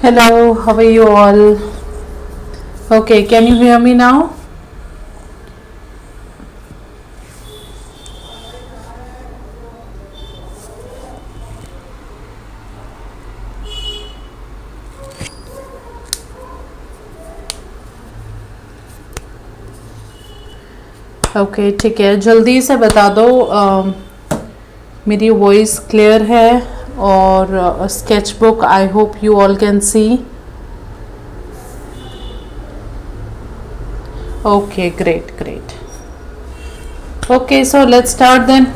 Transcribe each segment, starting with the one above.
Hello, how are you all? Okay, can you hear me now? Okay ठीक है, जल्दी से बता दो मेरी वॉइस क्लियर है और sketch book I hope you all can see. Okay great great. Okay so let's start then.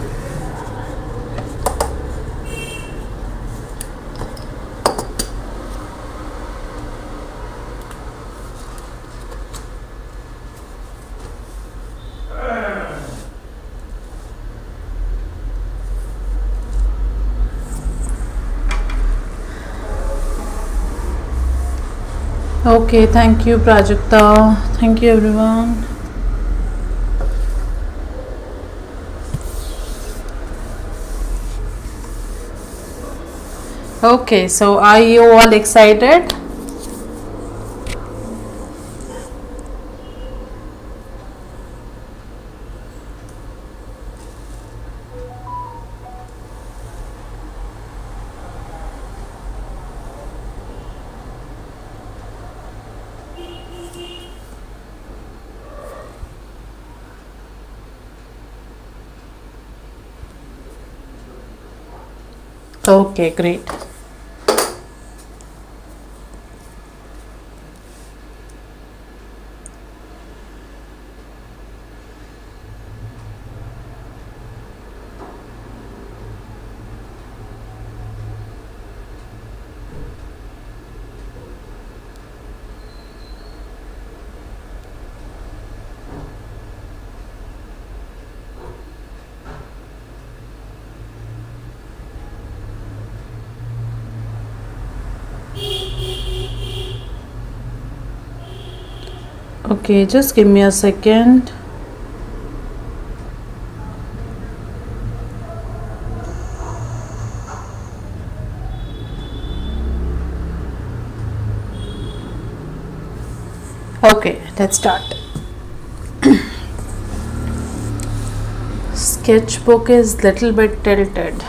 Okay, thank you Prajakta. Thank you everyone. Okay, so are you all excited? Okay, great. Okay, just give me a second. Okay, let's start. Sketchbook is little bit tilted.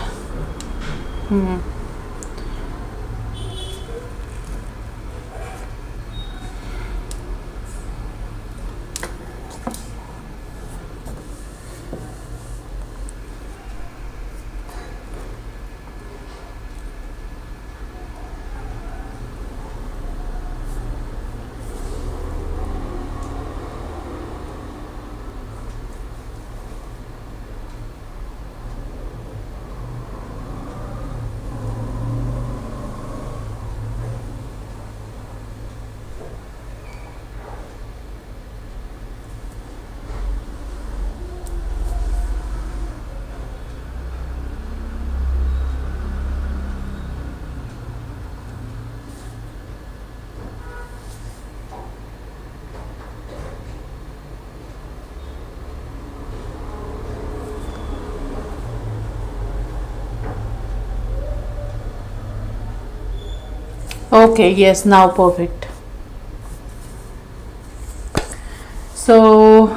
Okay, yes, now perfect. So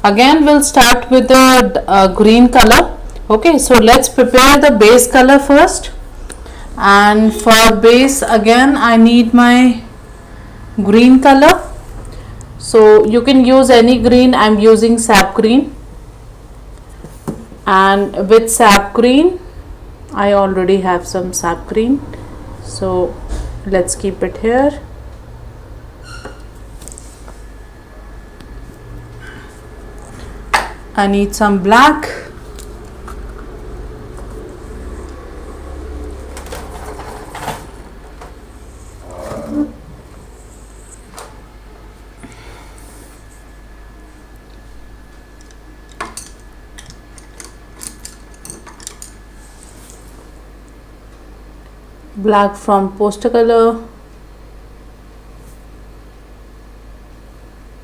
again we'll start with the green color. Okay, so let's prepare the base color first, and for base again I need my green color. So you can use any green. I'm using sap green, and with sap green I already have some sap green, so let's keep it here. I need some black. Black from poster color.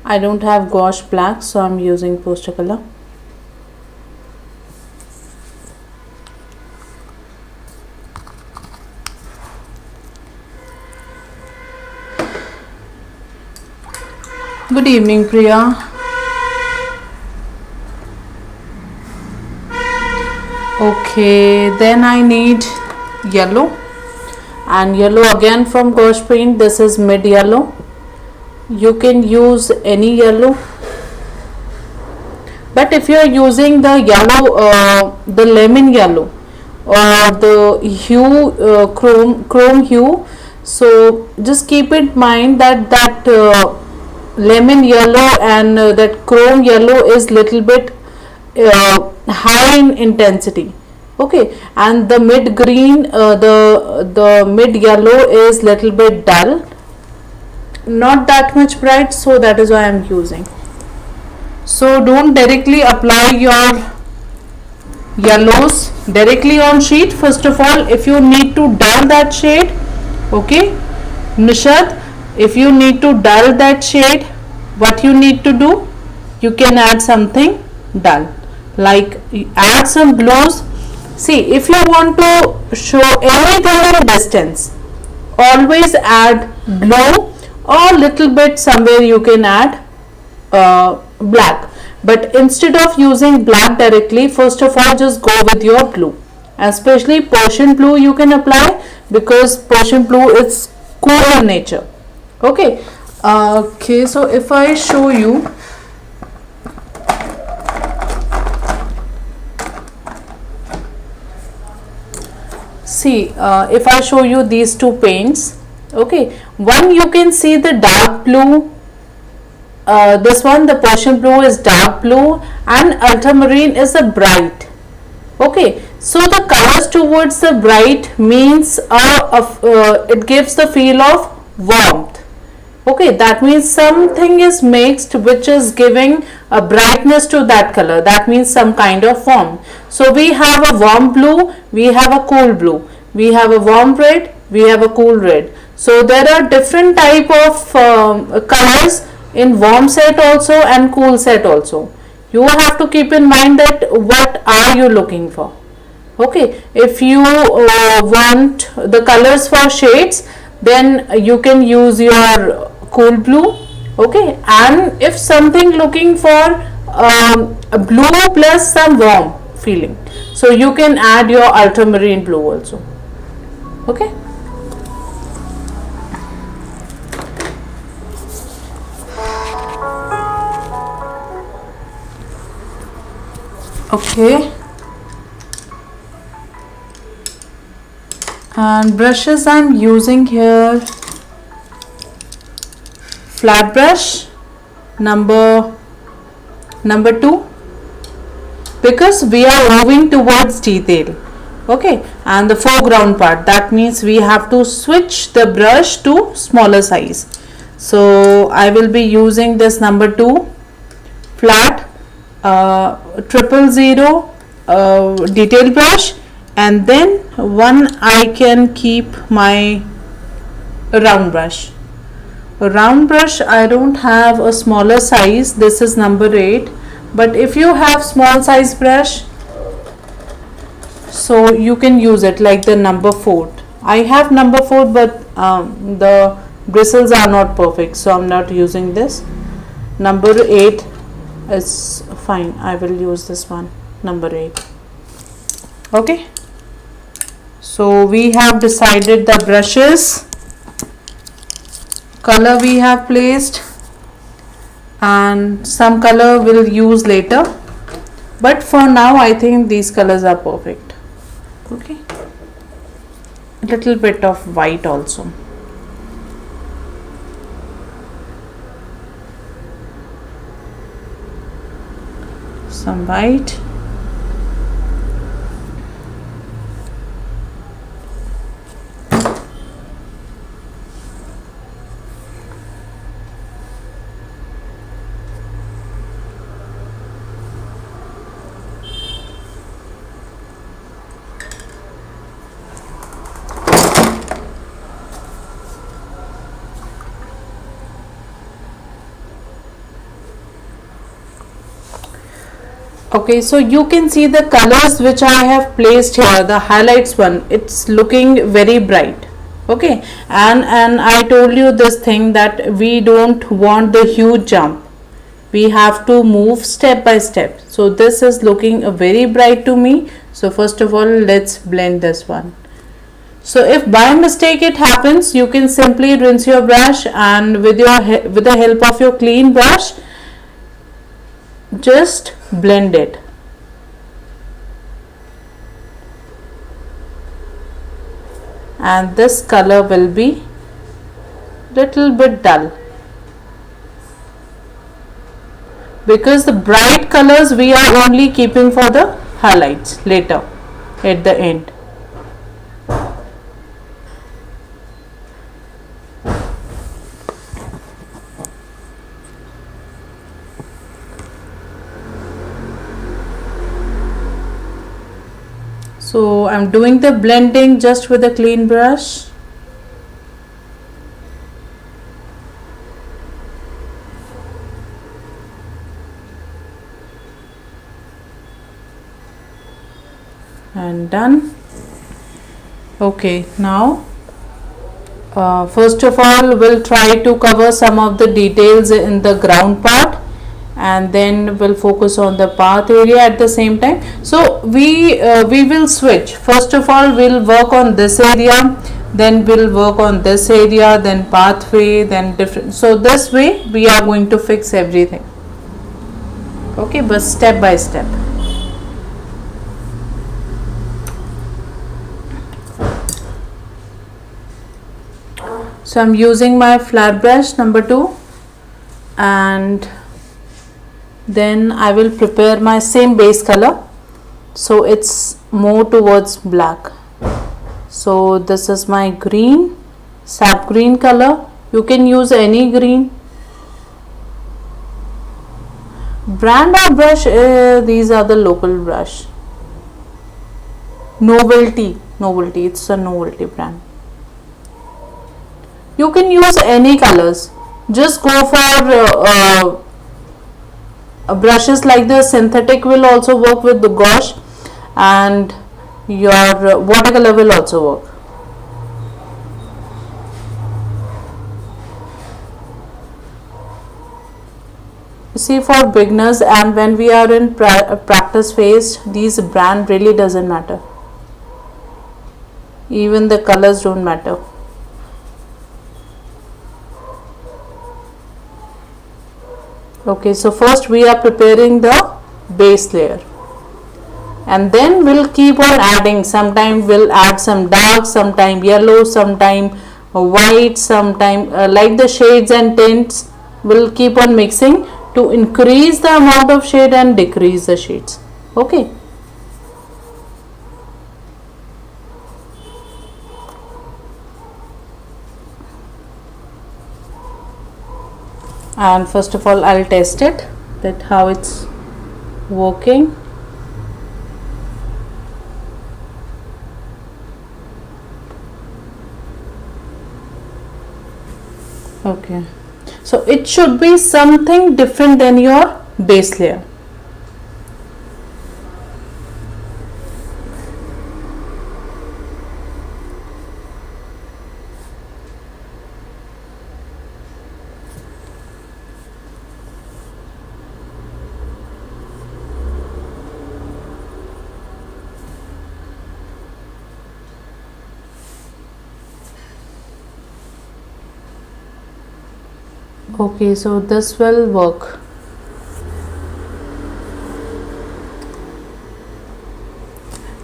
I don't have gouache black, so I'm using poster color. Good evening, Priya. Okay, then I need yellow, and yellow again from Gouache paint. This is mid yellow. You can use any yellow, but if you are using the yellow, the lemon yellow or the hue, chrome hue, so just keep in mind that lemon yellow and that chrome yellow is little bit high in intensity. Okay, and the mid green, the mid yellow is little bit dull, not that much bright, so that is why I am using. So don't directly apply your yellows directly on sheet. First of all, if you need to dull that shade, okay, Nishad, if you need to dull that shade, what you need to do, you can add something dull, like add some blues. See, if you want to show anything in distance, always add blue, or little bit somewhere you can add black. But instead of using black directly, first of all just go with your blue, especially Persian blue you can apply, because Persian blue is cool in nature. Okay, okay, so if I show you, see, if I show you these two paints, okay, one you can see the dark blue, this one, the Persian blue, is dark blue, and ultramarine is a bright. Okay, so the colors towards the bright means it gives the feel of warmth. Okay, that means something is mixed which is giving a brightness to that color. That means some kind of warmth. So we have a warm blue, we have a cool blue, we have a warm red, we have a cool red. So there are different type of colors in warm set also and cool set also. You have to keep in mind that what are you looking for. Okay, if you want the colors for shades, then you can use your cool blue. Okay, and if something looking for a blue plus some warm feeling, so you can add your ultramarine blue also. Okay. Okay, and brushes I'm using here, flat brush number 2, because we are moving towards detail. Okay, and the foreground part, that means we have to switch the brush to smaller size. So I will be using this number 2 flat 000 detail brush, and then one I can keep my round brush. A round brush, I don't have a smaller size, this is number 8, but if you have small size brush, so you can use it, like the number 4. I have number 4, but the bristles are not perfect, so I'm not using this. Number 8 is fine, I will use this one, number 8. Okay, so we have decided the brushes, color we have placed, and some color we'll use later, but for now I think these colors are perfect. Okay, a little bit of white also. Some white. Okay, so you can see the colors which I have placed here, the highlights one, it's looking very bright. Okay, and I told you this thing that we don't want the huge jump, we have to move step by step. So this is looking very bright to me. So first of all, let's blend this one. So if by mistake it happens, you can simply rinse your brush, and with the help of your clean brush, just blend it. And this color will be little bit dull, because the bright colors we are only keeping for the highlights later at the end. So I'm doing the blending just with a clean brush. And done. Okay, now first of all we'll try to cover some of the details in the ground part, and then we'll focus on the path area at the same time. So we will switch. First of all, we'll work on this area, then we'll work on this area, then pathway, then different. So this way we are going to fix everything. Okay, but step by step. So I'm using my flat brush number 2, and then I will prepare my same base color, so it's more towards black. So this is my green, sap green color. You can use any green. Brand or brush, these are the local brush. Novelty, it's a Novelty brand. You can use any colors. Just go for brushes like this. Synthetic will also work with the gouache, and your watercolor will also work. See, for beginners and when we are in practice phase, these brand really doesn't matter. Even the colors don't matter. Okay, so first we are preparing the base layer, and then we'll keep on adding. Sometime we'll add some dark, sometime yellow, sometime white, sometime like the shades and tints. We'll keep on mixing to increase the amount of shade and decrease the shades. Okay. And first of all, I'll test it, that how it's working. Okay, so it should be something different than your base layer. Okay, so this will work.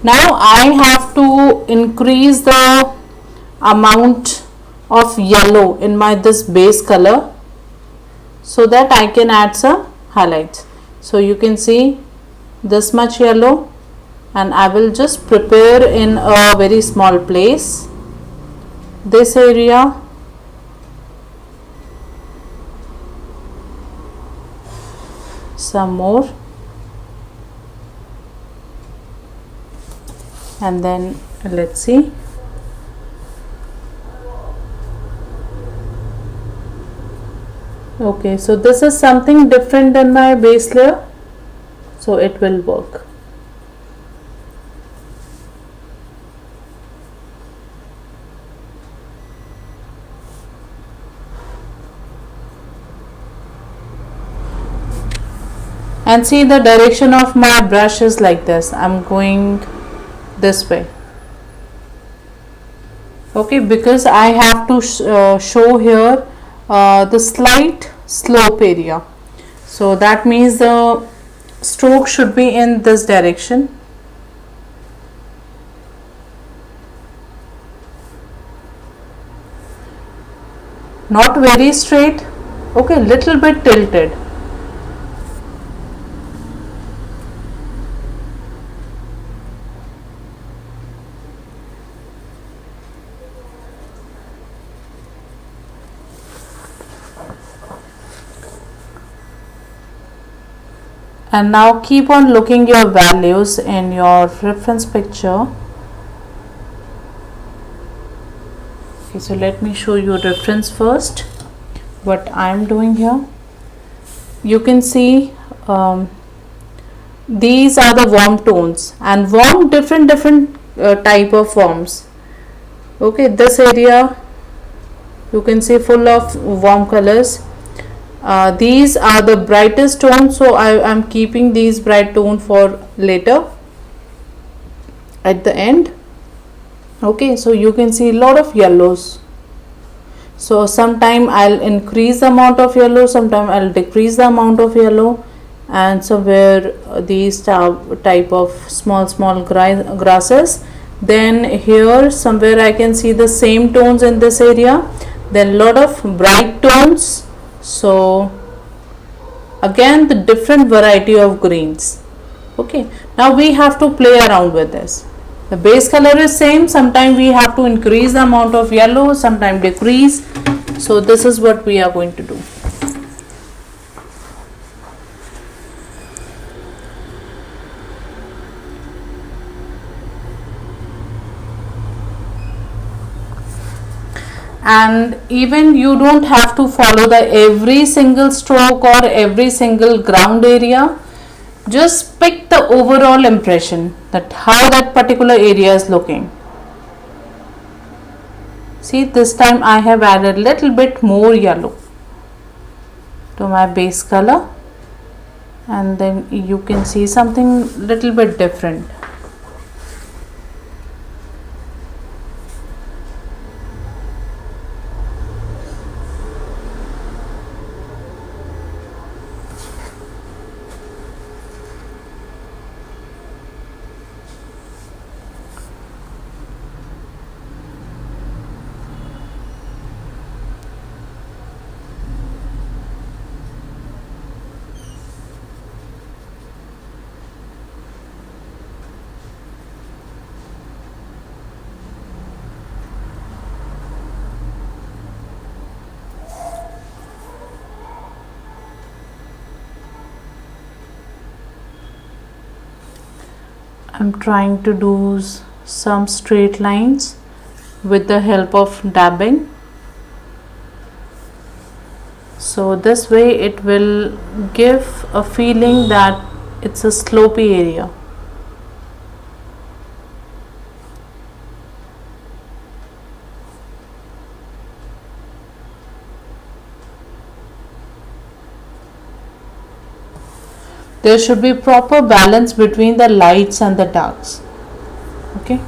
Now I have to increase the amount of yellow in my this base color, so that I can add some highlights. So you can see this much yellow, and I will just prepare in a very small place, this area. Some more, and then let's see. Okay, so this is something different than my base layer, so it will work. and see the direction of my brush is like this. I'm going this way. Okay, because I have to show here the slight slope area, so that means the stroke should be in this direction. Not very straight, okay, little bit tilted. And now keep on looking your values in your reference picture. Okay, so let me show you reference first. What I am doing here, you can see these are the warm tones, and warm different type of warms. Okay, this area you can see full of warm colors. These are the brightest tones, so I am keeping these bright tone for later at the end. Okay, so you can see a lot of yellows, so sometime I'll increase the amount of yellow, sometime I'll decrease the amount of yellow, and somewhere these type of small grasses. Then here somewhere I can see the same tones in this area, then lot of bright tones. So again the different variety of greens. Okay, now we have to play around with this. The base color is same, sometimes we have to increase the amount of yellow, sometimes decrease. So this is what we are going to do. And even you don't have to follow the every single stroke or every single ground area. Just pick the overall impression that how that particular area is looking. See, this time I have added little bit more yellow to my base color, and then you can see something little bit different. I'm trying to do some straight lines with the help of dabbing. So this way it will give a feeling that it's a slopey area. There should be proper balance between the lights and the darks. Okay.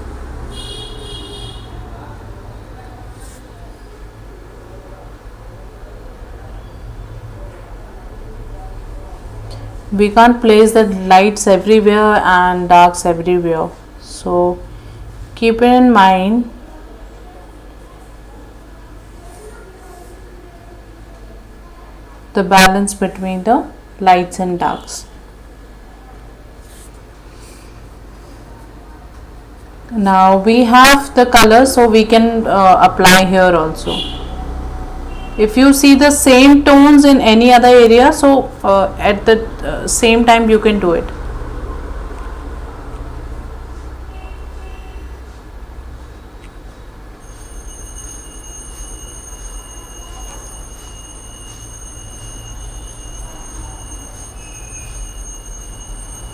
We can't place the lights everywhere and darks everywhere. So keep it in mind. The balance between the lights and darks. Now we have the color, so we can apply here also. If you see the same tones in any other area, so at the same time you can do it.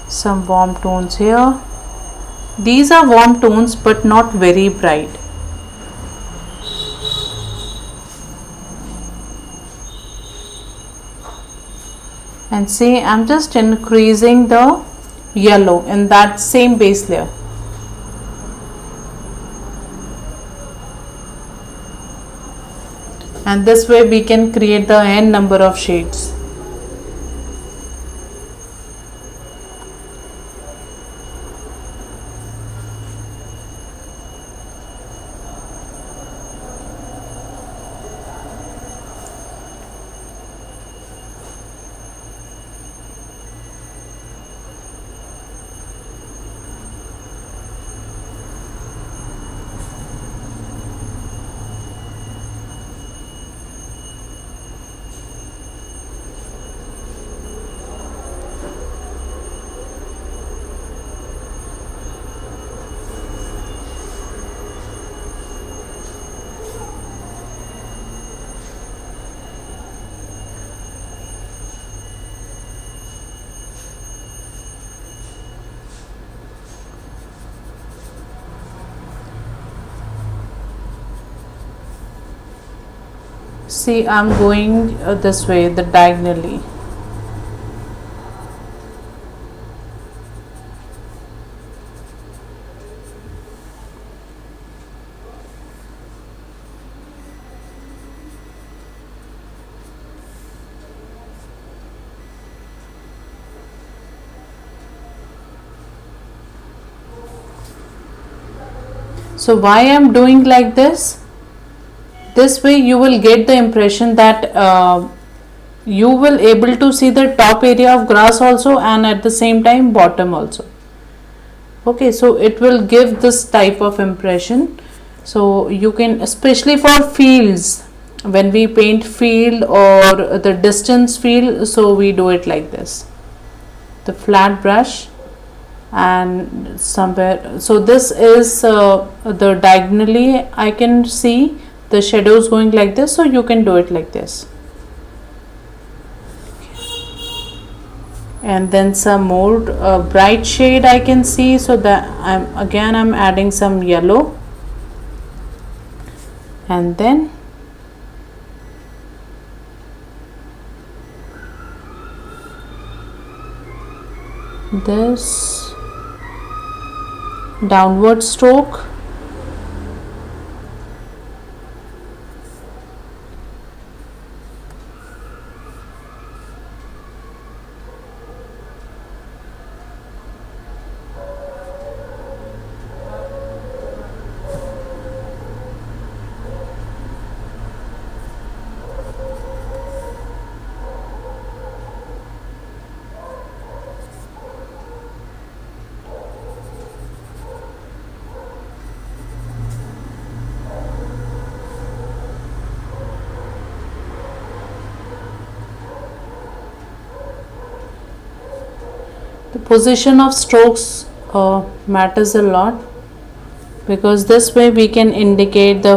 Some warm tones here. These are warm tones but not very bright. And see, I'm just increasing the yellow in that same base layer. And this way we can create the n number of shades. See, I'm going this way, the diagonally. So why I'm doing like this? This way you will get the impression that you will able to see the top area of grass also, and at the same time bottom also. Okay, so it will give this type of impression. So you can, especially for fields, when we paint field or the distance field, so we do it like this, the flat brush and somewhere. So this is the diagonally I can see the shadows going like this, so you can do it like this. And then some more bright shade I can see, so that I'm adding some yellow, and then this downward stroke. The position of strokes matters a lot, because this way we can indicate the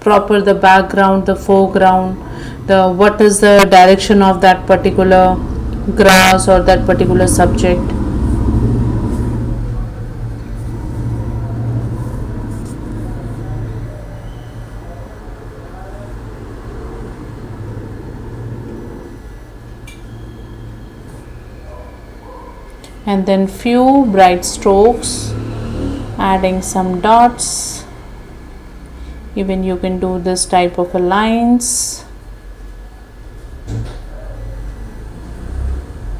proper, the background, the foreground, the what is the direction of that particular grass or that particular subject. And then few bright strokes, adding some dots. Even you can do this type of a lines.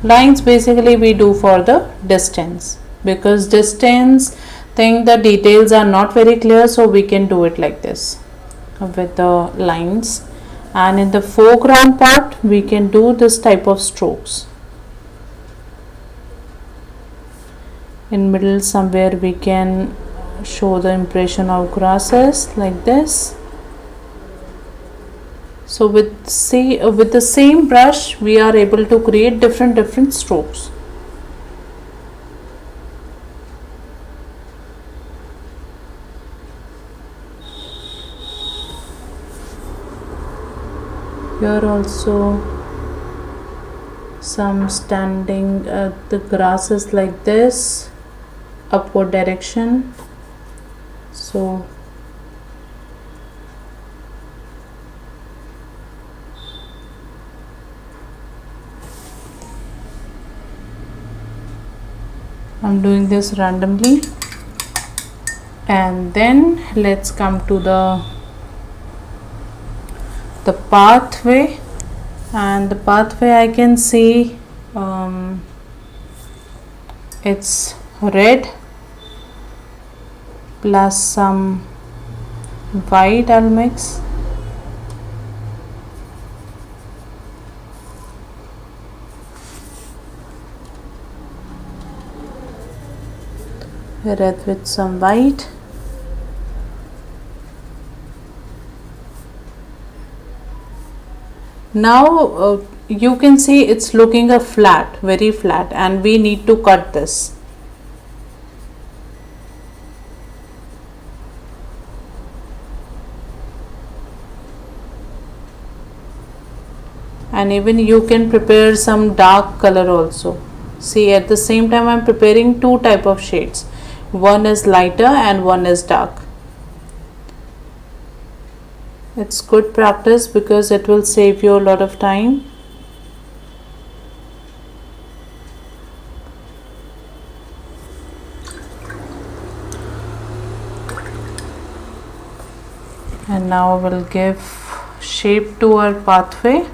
Lines basically we do for the distance, because distance thing the details are not very clear, so we can do it like this with the lines. And in the foreground part we can do this type of strokes. In middle somewhere we can show the impression of grasses like this. So with the same brush we are able to create different strokes. Here also some standing the grasses like this, upward direction. So I'm doing this randomly. And then let's come to the pathway, and the pathway I can see it's red plus some white. I'll mix. Red with some white. Now you can see it's looking a flat, very flat, and we need to cut this. And even you can prepare some dark color also. See, at the same time I'm preparing two type of shades. One is lighter and one is dark. It's good practice because it will save you a lot of time. And now we'll give shape to our pathway.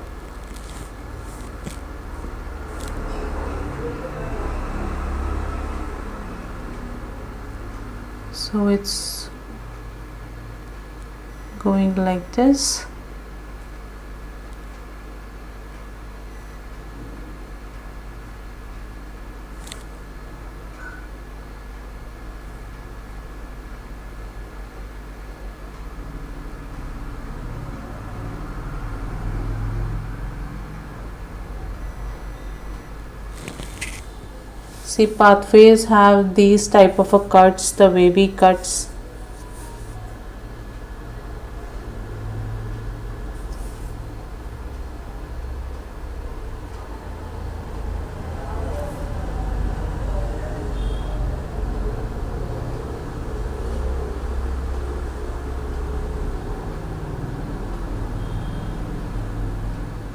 So it's going like this. See, pathways have these type of a cuts, the wavy cuts.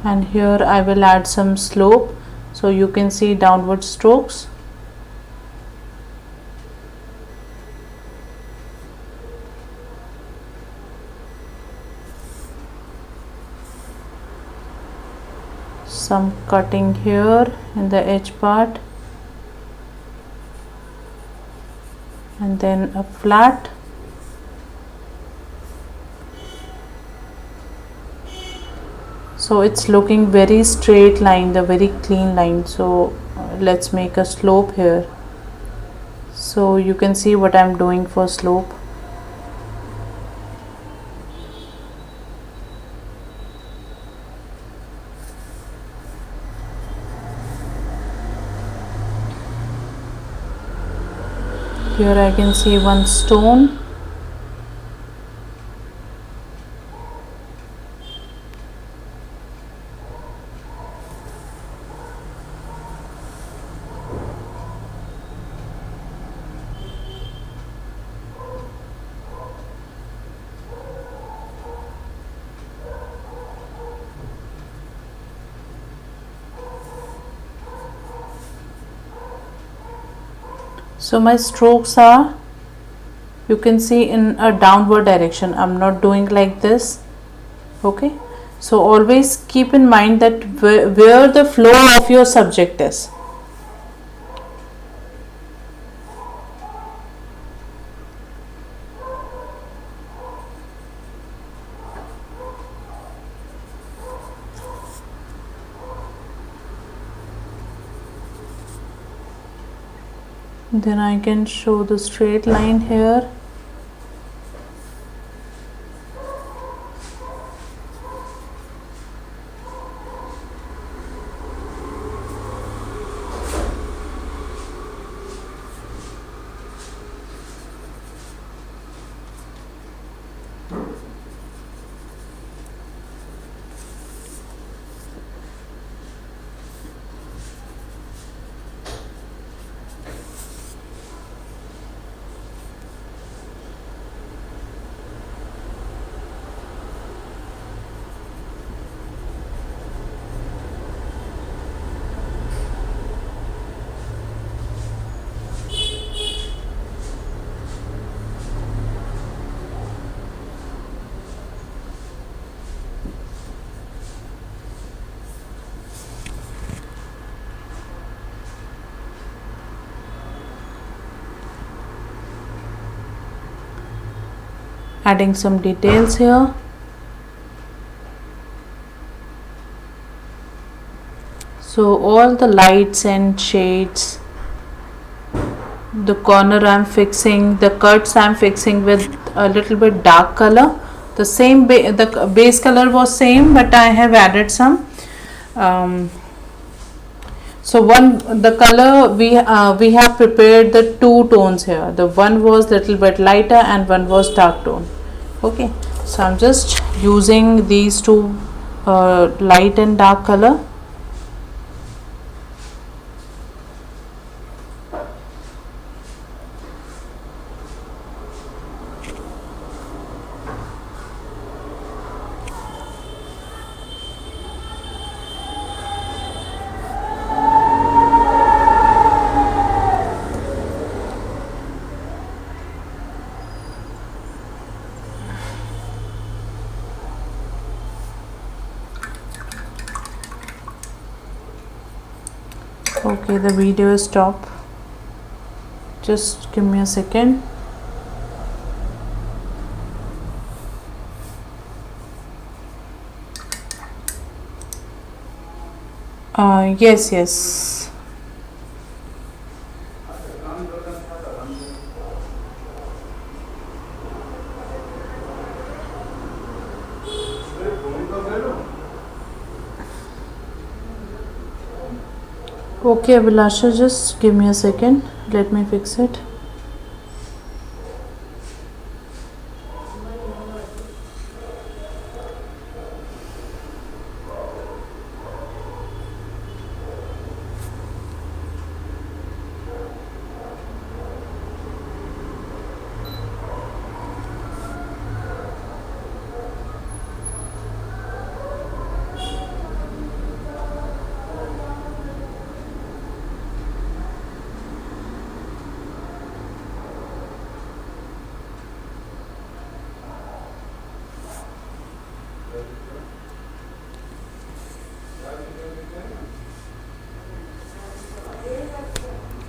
And here I will add some slope, so you can see downward strokes. Some cutting here in the edge part, and then a flat. So it's looking very straight line, the very clean line. So let's make a slope here. So you can see what I'm doing for slope. Here I can see one stone. So my strokes are, you can see, in a downward direction. I'm not doing like this. Okay, so always keep in mind that where the flow of your subject is. Then I can show the straight line here. adding some details here. So all the lights and shades, the corner I'm fixing, the cuts I'm fixing with a little bit dark color. The same the base color was same, but I have added some. So the color we have prepared the two tones here. The one was little bit lighter and one was dark tone. Okay, so I'm just using these two light and dark color. Okay, the video is stopped. Just give me a second. Yes. Okay, Abhilasha, just give me a second. Let me fix it.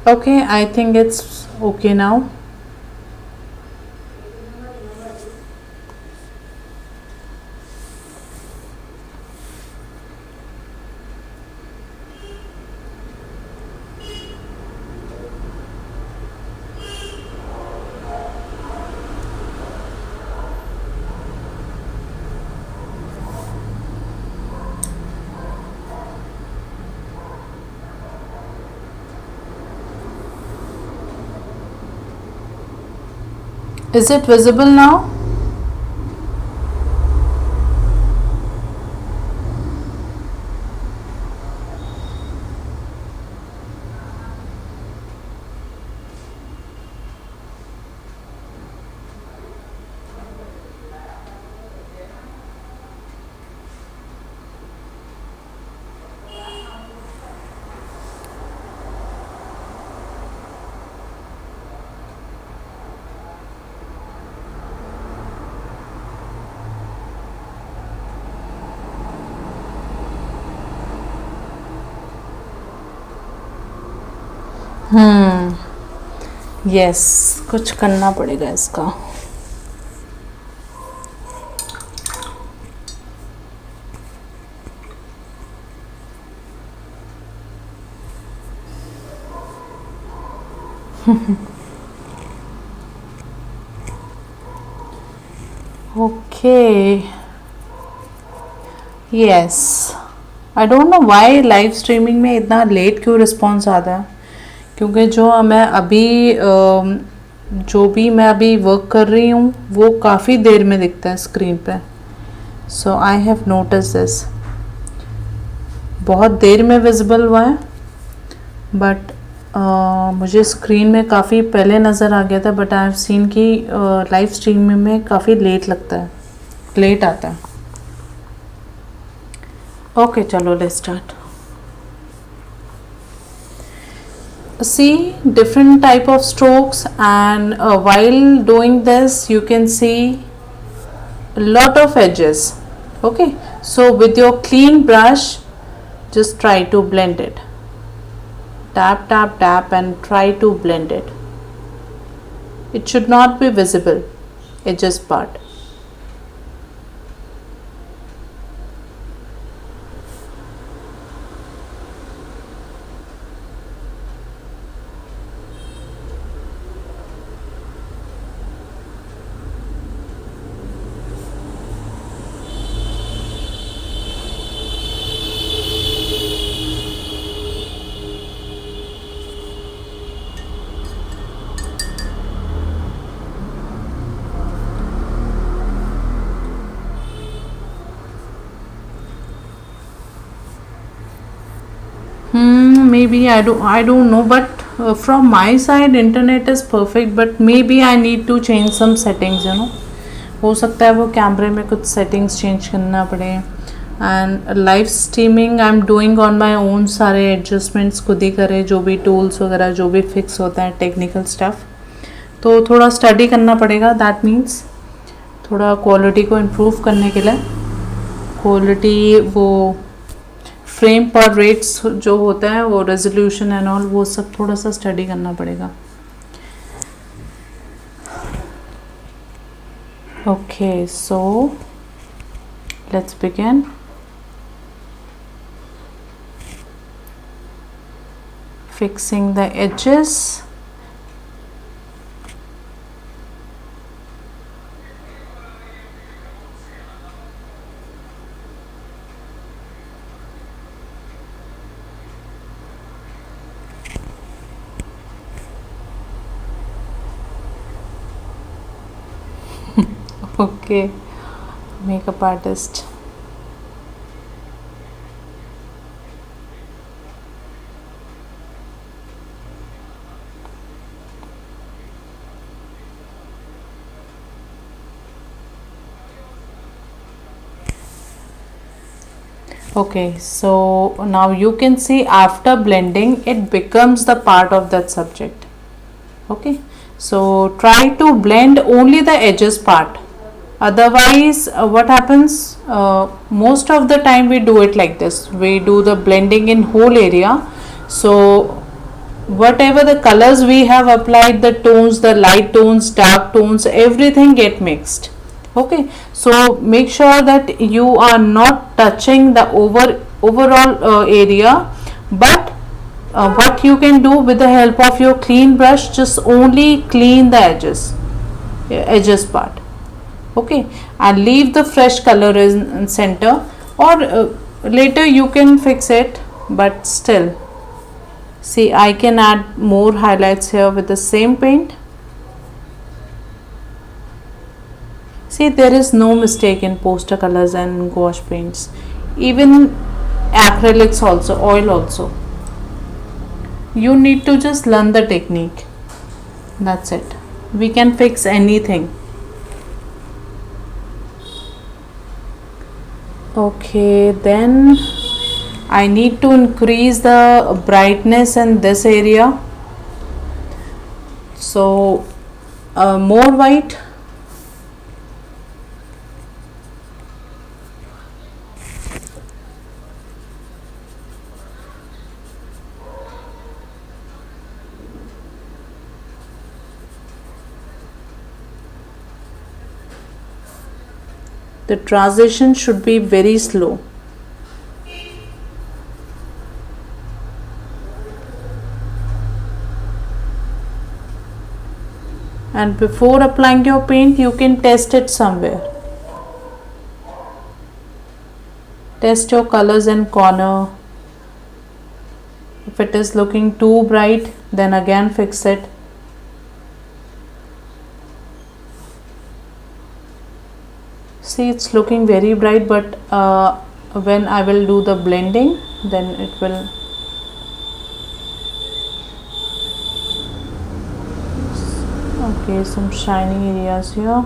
Okay, I think it's okay now. Is it visible now? Yes, कुछ करना पड़ेगा इसका. Okay. Yes. I don't know why live streaming में इतना late क्यों response आता है, क्योंकि जो मैं अभी वर्क कर रही हूँ वो काफ़ी देर में दिखता है स्क्रीन पे. सो आई हैव नोटिस दिस. बहुत देर में विजिबल हुआ है, बट मुझे स्क्रीन में काफ़ी पहले नज़र आ गया था. बट आई हैव सीन कि लाइव स्ट्रीमिंग में काफ़ी लेट लगता है, लेट आता है. ओके, चलो let's start. See different type of strokes, and while doing this you can see a lot of edges. Okay, so with your clean brush just try to blend it. Tap tap tap and try to blend it. It should not be visible, edges part. maybe I don't know, but from my side internet is perfect, but maybe I need to change some settings, हो सकता है वो कैमरे में कुछ settings change करना पड़े. And live streaming I am doing on my own, सारे एडजस्टमेंट्स खुद ही करे, जो भी टूल्स वगैरह जो भी फिक्स होता है टेक्निकल स्टफ, तो थोड़ा स्टडी करना पड़ेगा. दैट मीन्स थोड़ा क्वालिटी को इम्प्रूव करने के लिए, क्वालिटी वो फ्रेम पर रेट्स जो होता है वो रेजोल्यूशन एंड ऑल, वो सब थोड़ा सा स्टडी करना पड़ेगा. Okay, so let's begin. Fixing the edges. Okay, makeup artist. Okay, so now you can see after blending it becomes the part of that subject. Okay, so try to blend only the edges part. Otherwise what happens, most of the time we do it like this, we do the blending in whole area. So whatever the colors we have applied, the tones, the light tones, dark tones, everything get mixed. Okay, so make sure that you are not touching the overall area, but what you can do with the help of your clean brush, just only clean the edges part. Okay, and leave the fresh color in center, or later you can fix it, but still see I can add more highlights here with the same paint. See, there is no mistake in poster colors and gouache paints, even acrylics also, oil also. You need to just learn the technique, that's it. We can fix anything. Okay, then I need to increase the brightness in this area, so more white. The transition should be very slow. And before applying your paint, you can test it somewhere. Test your colors in corner. If it is looking too bright, then again fix it. See, it's looking very bright, but when I will do the blending, then it will. Okay, some shiny areas here.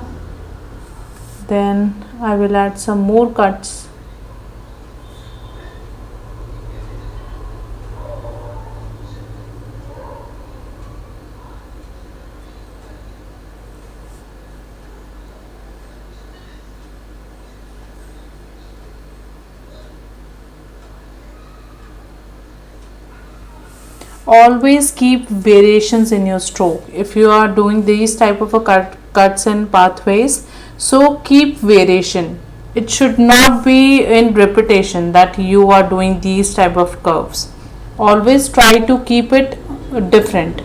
Then I will add some more cuts. Always keep variations in your stroke. If you are doing these type of a cuts and pathways, so keep variation. It should not be in repetition that you are doing these type of curves. Always try to keep it different.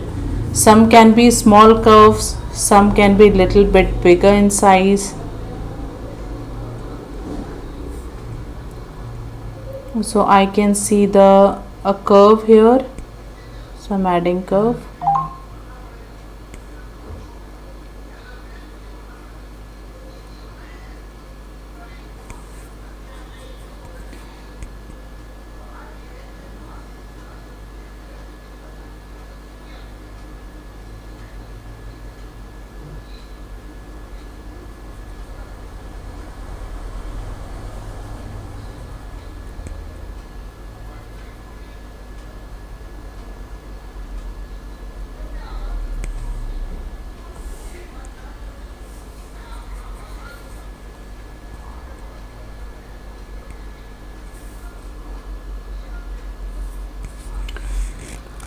Some can be small curves, some can be little bit bigger in size. So I can see a curve here. So I'm adding curve.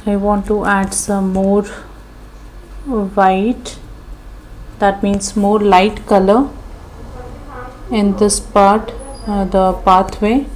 I want to add some more white, that means more light color in this part, the pathway.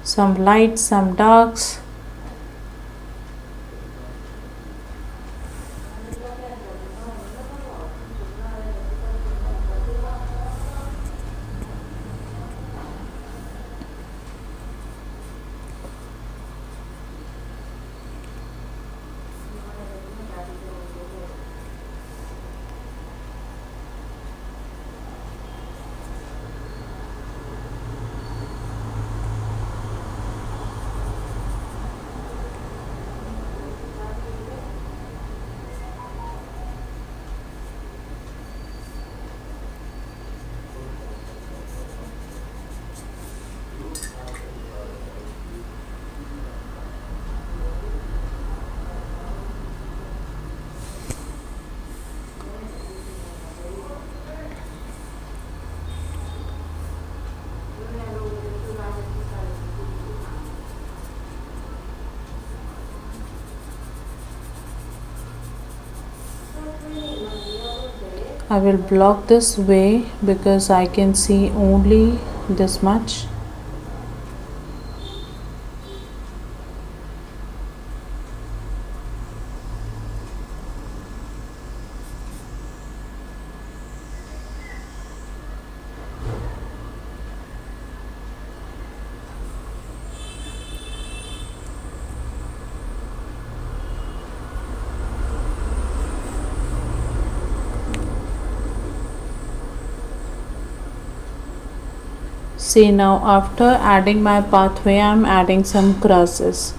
Some lights, some darks. I will block this way because I can see only this much. See, now after adding my pathway, I am adding some grasses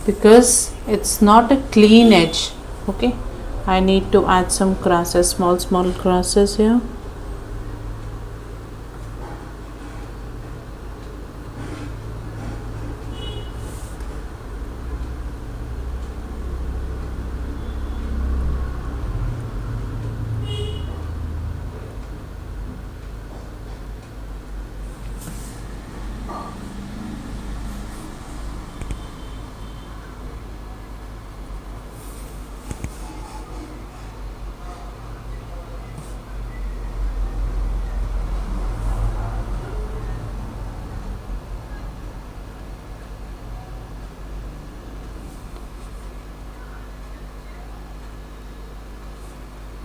because it's not a clean edge. Okay, I need to add some grasses, small grasses here.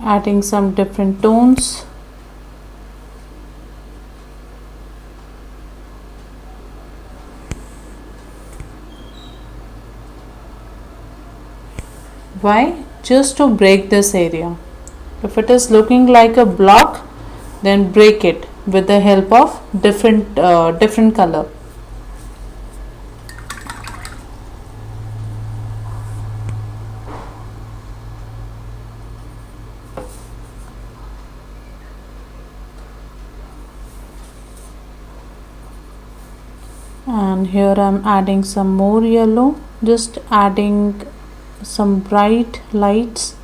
Adding some different tones. Why? Just to break this area. If it is looking like a block, then break it with the help of different color. And here I am adding some more yellow, just adding some bright lights.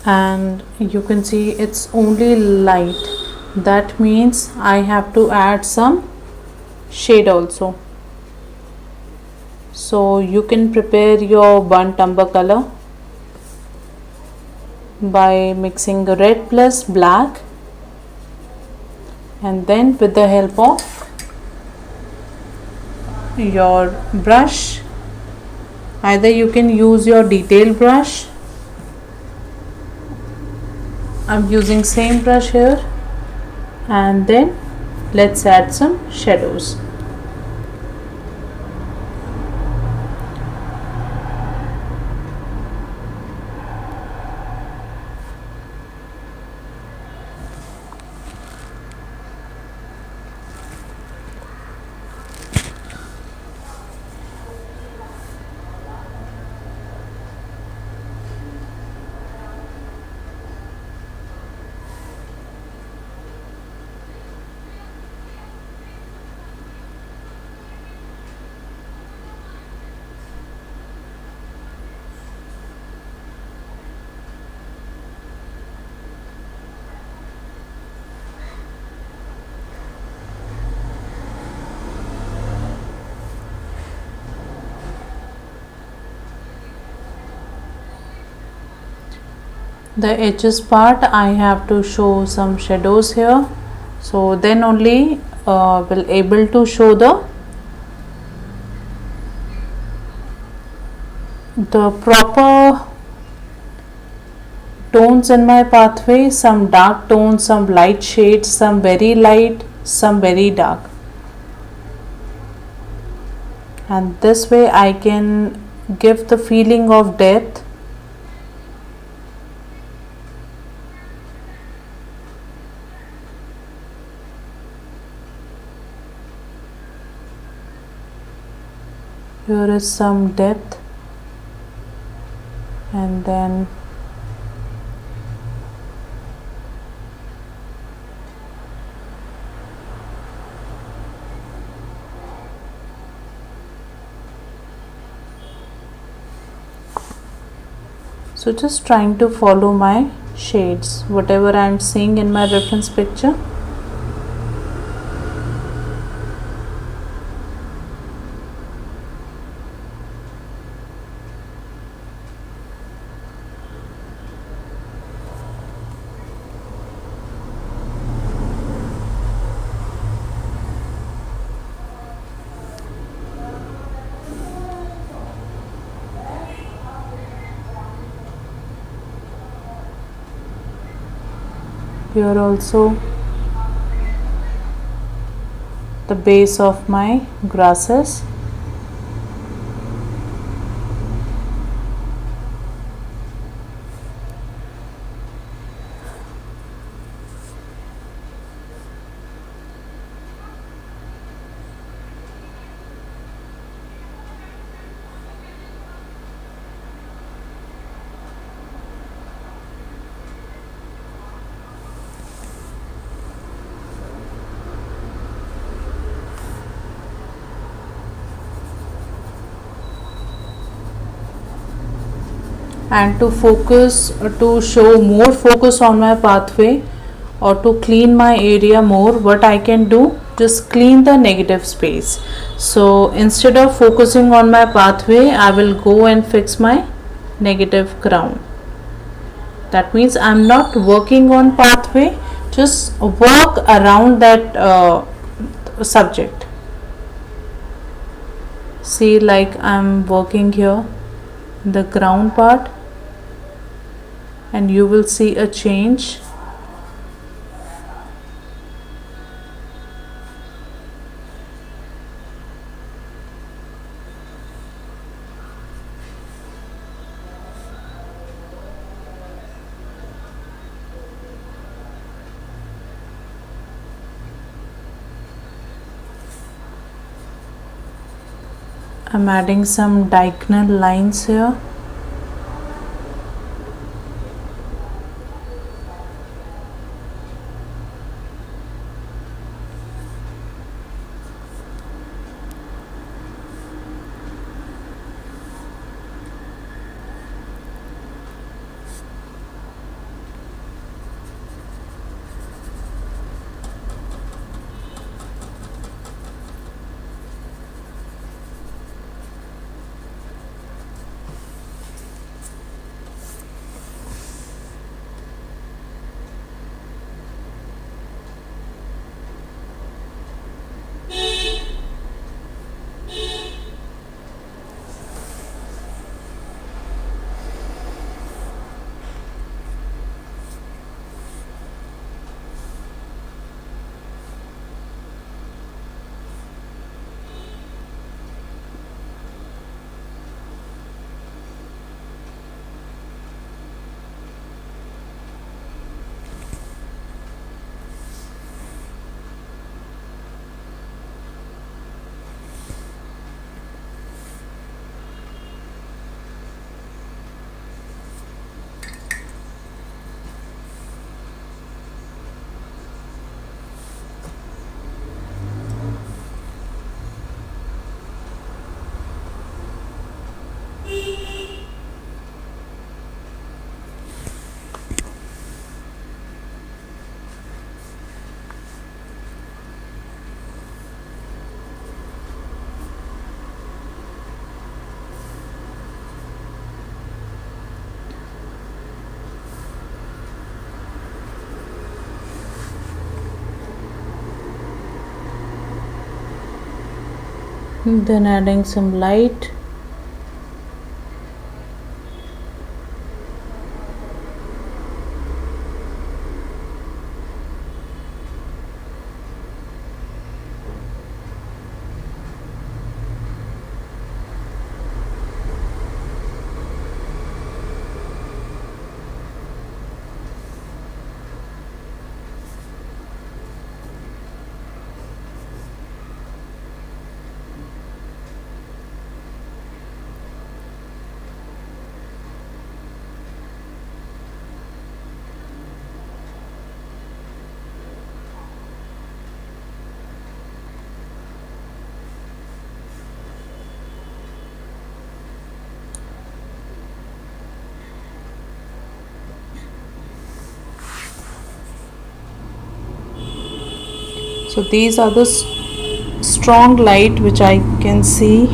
and you can see it's only light. That means I have to add some shade also. So you can prepare your burnt umber color by mixing red plus black, and then with the help of your brush, either you can use your detail brush. I'm using same brush here, and then let's add some shadows. The edges part I have to show some shadows here, so then only will able to show the proper tones in my pathway. Some dark tones, some light shades, some very light, some very dark, and this way I can give the feeling of depth. Here is some depth, and then so just trying to follow my shades, whatever I am seeing in my reference picture. Here also the base of my grasses. And to focus, to show more focus on my pathway, or to clean my area more, what I can do, just clean the negative space. So instead of focusing on my pathway, I will go and fix my negative crown. That means I'm not working on pathway, just work around that subject. See, like I'm working here the crown part, and you will see a change. I'm adding some diagonal lines here. Then adding some light. So these are the strong light which I can see.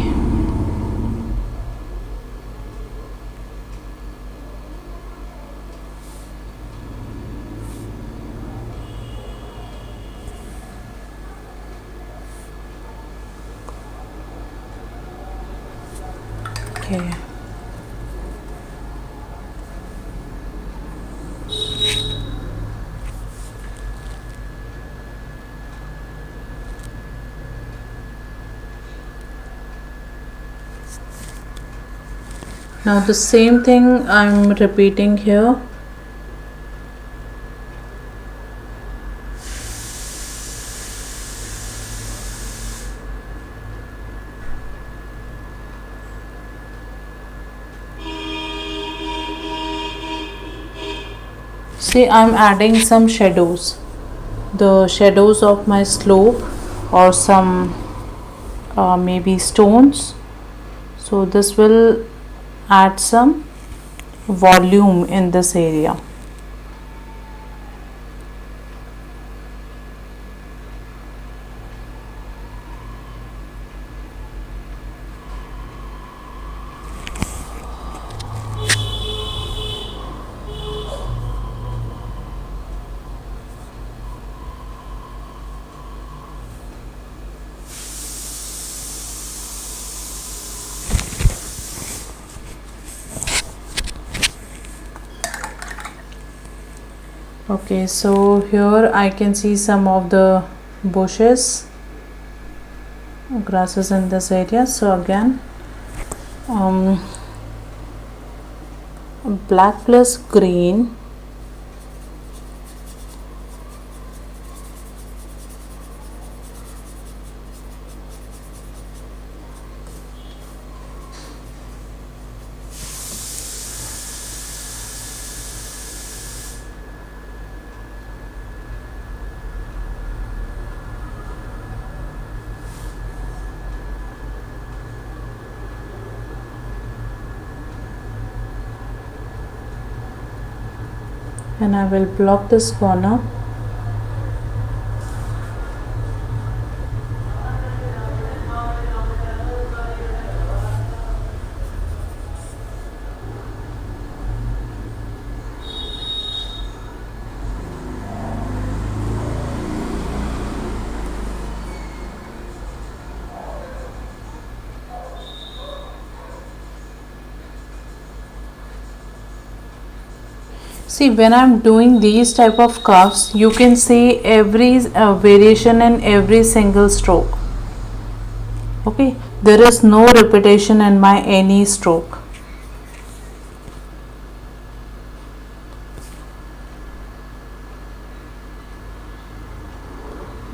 Okay. Now the same thing I'm repeating here. See, I'm adding some shadows, the shadows of my slope or some maybe stones. So this will add some volume in this area. Okay, so here I can see some of the bushes, grasses in this area. So again, black plus green. And I will block this corner. See, when I'm doing these type of cuffs, you can see every variation in every single stroke. Okay, there is no repetition in my any stroke.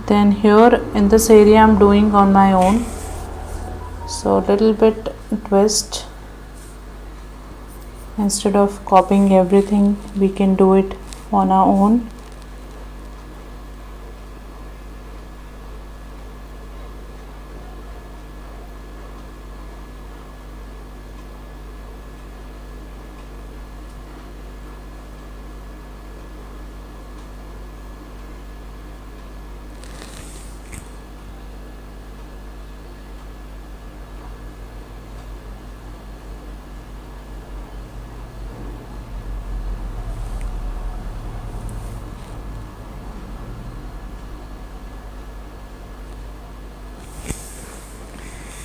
Then here in this area I'm doing on my own, so little bit twist. Instead of copying everything, we can do it on our own.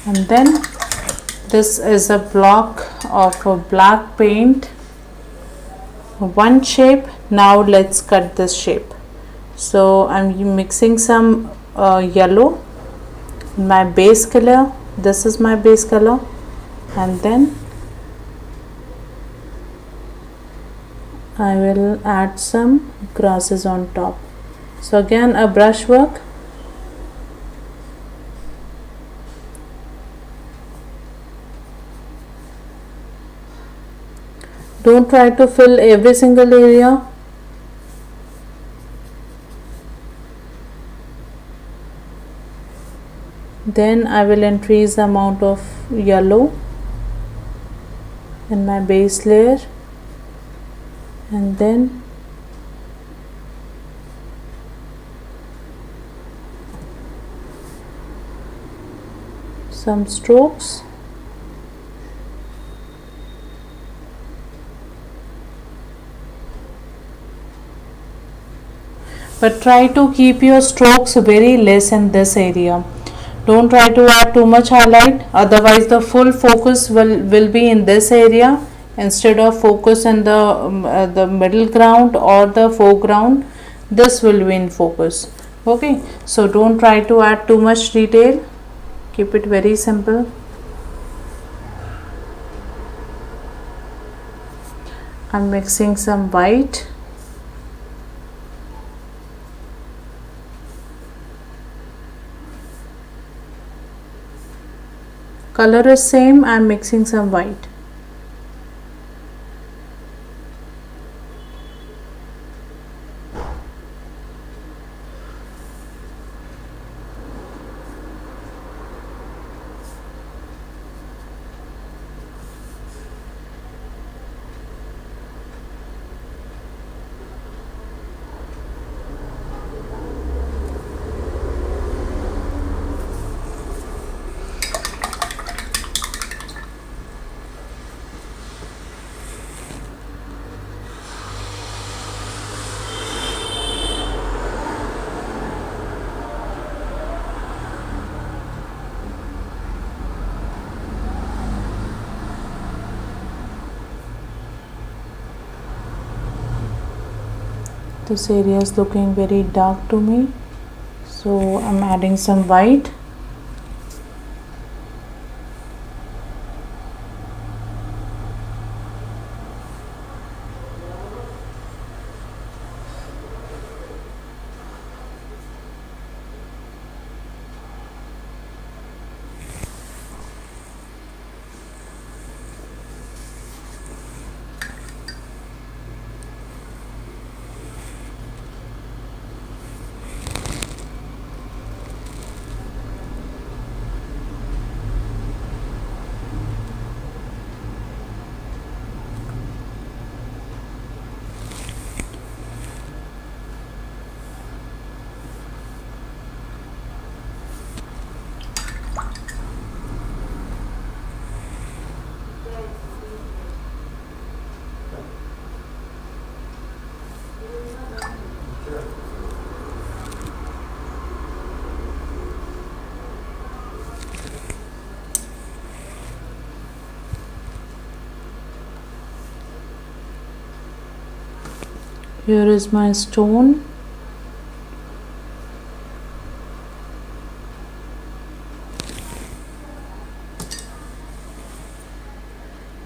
And then this is a block of a black paint, one shape. Now let's cut this shape. So I'm mixing some yellow, my base color. This is my base color, and then I will add some grasses on top. So again a brush work. Don't try to fill every single area. Then I will increase the amount of yellow in my base layer, and then some strokes. But try to keep your strokes very less in this area. Don't try to add too much highlight, otherwise the full focus will be in this area instead of focus in the middle ground or the foreground. This will be in focus. Okay, so don't try to add too much detail, keep it very simple. I'm mixing some white. Color is same, I'm mixing some white. This area is looking very dark to me, so I'm adding some white. Here is my stone.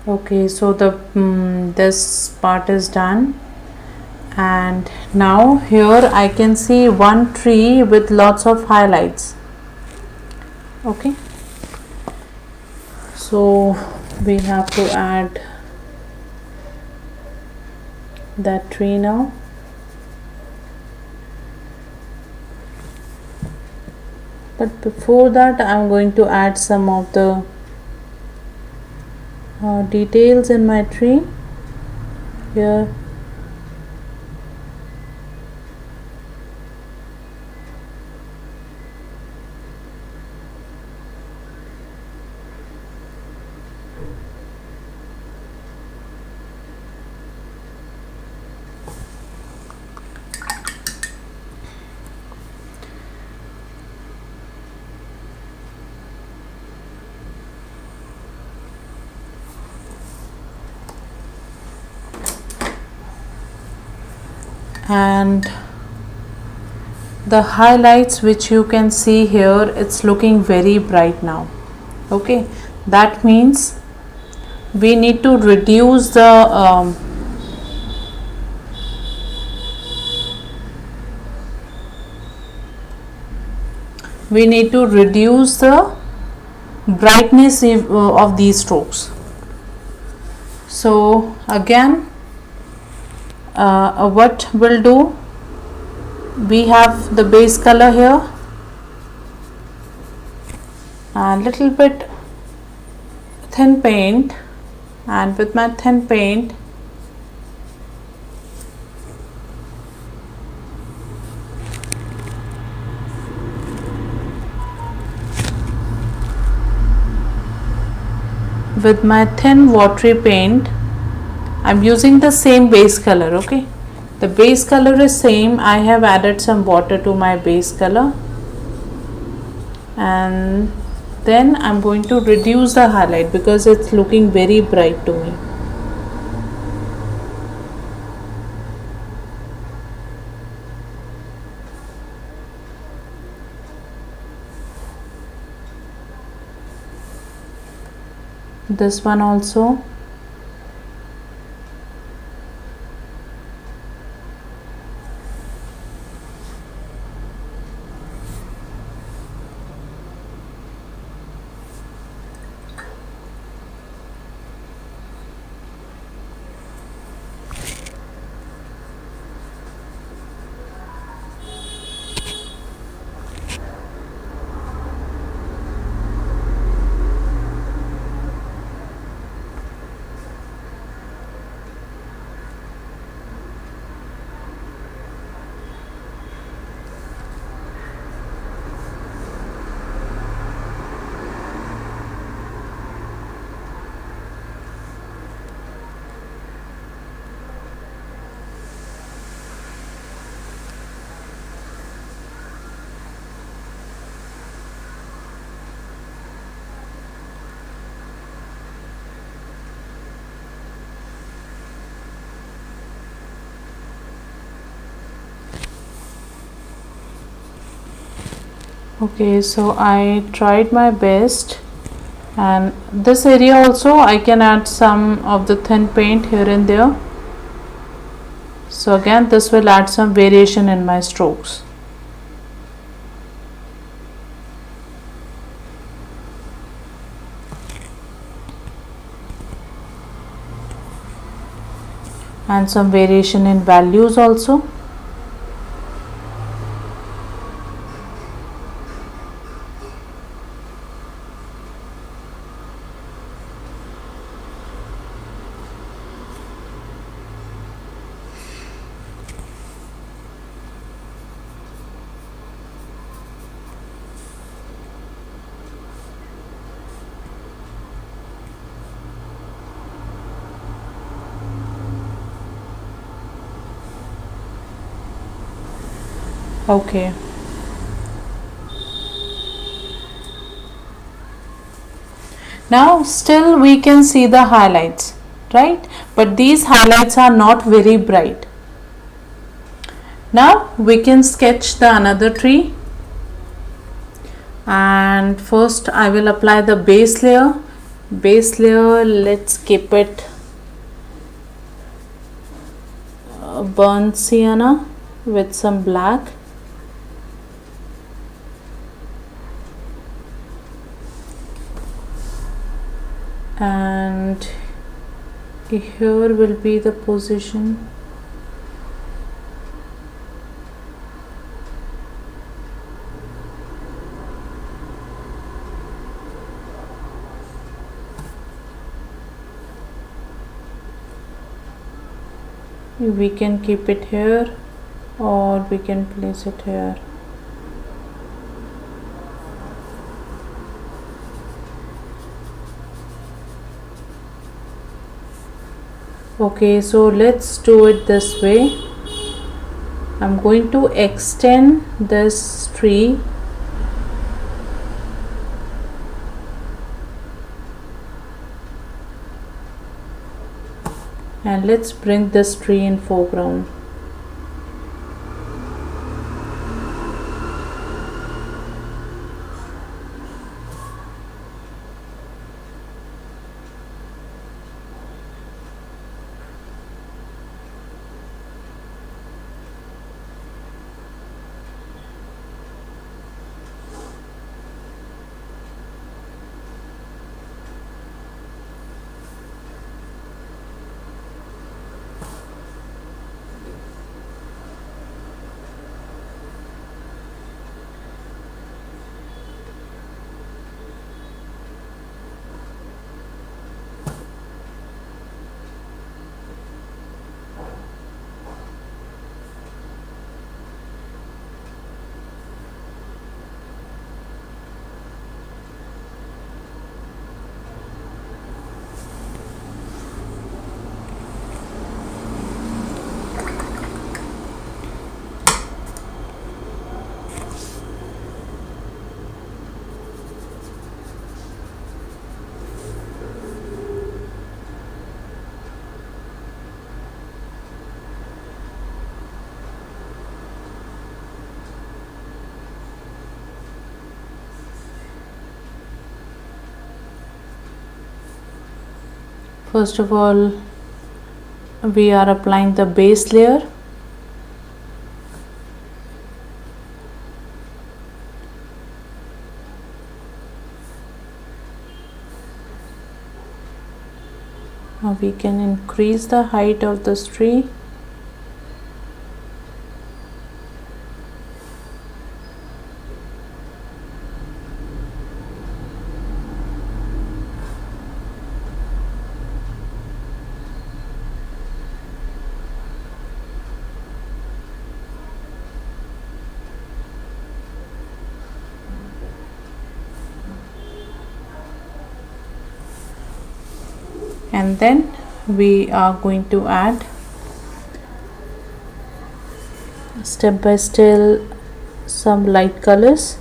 Okay, so the this part is done, and now here I can see one tree with lots of highlights. Okay, so we have to add that tree now. But before that I'm going to add some of the details in my tree. Here and the highlights which you can see here, it's looking very bright now. Okay, that means we need to reduce the brightness of these strokes. So again, what we'll do, we have the base color here, a little bit thin paint, and with my thin paint watery paint, I'm using the same base color. Okay, the base color is same. I have added some water to my base color, and then I'm going to reduce the highlight because it's looking very bright to me. This one also. Okay, so I tried my best, and this area also I can add some of the thin paint here and there. So again, this will add some variation in my strokes. And some variation in values also. Okay. Now still we can see the highlights, right? But these highlights are not very bright. Now we can sketch the another tree, and first I will apply the base layer. Let's keep it burnt sienna with some black. And here will be the position. We can keep it here or we can place it here. Okay, so let's do it this way. I'm going to extend this tree and let's bring this tree in foreground. First of all, we are applying the base layer. Now we can increase the height of this tree. And then we are going to add step by step some light colors.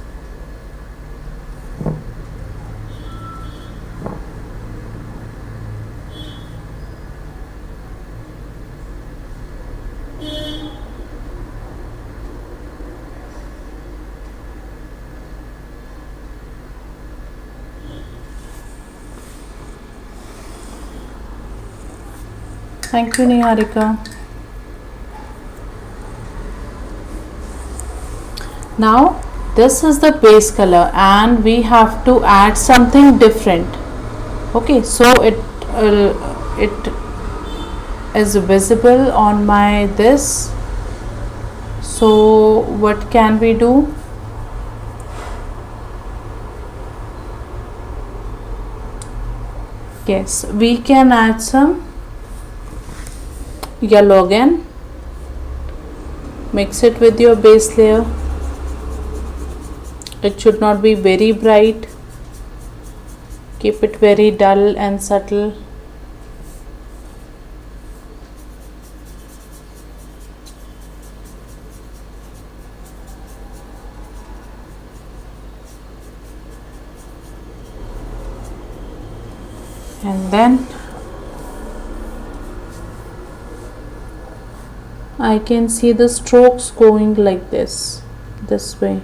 Thank you, Niharika. Now this is the base color and we have to add something different. Okay, so it is visible on my this. So what can we do? Yes, we can add some yellow again. Mix it with your base layer. It should not be very bright. Keep it very dull and subtle. And then I can see the strokes going like this way.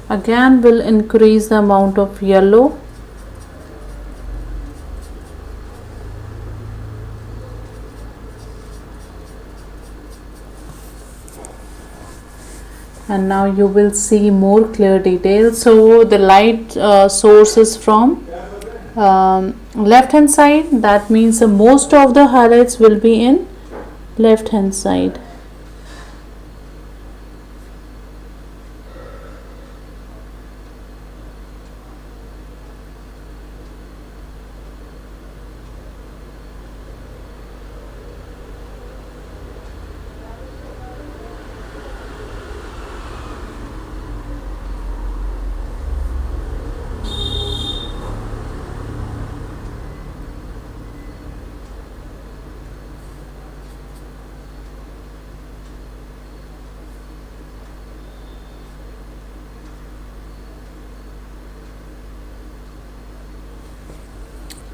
Again, we'll increase the amount of yellow. And now you will see more clear details. So the light source is from left hand side. That means most of the highlights will be in left hand side.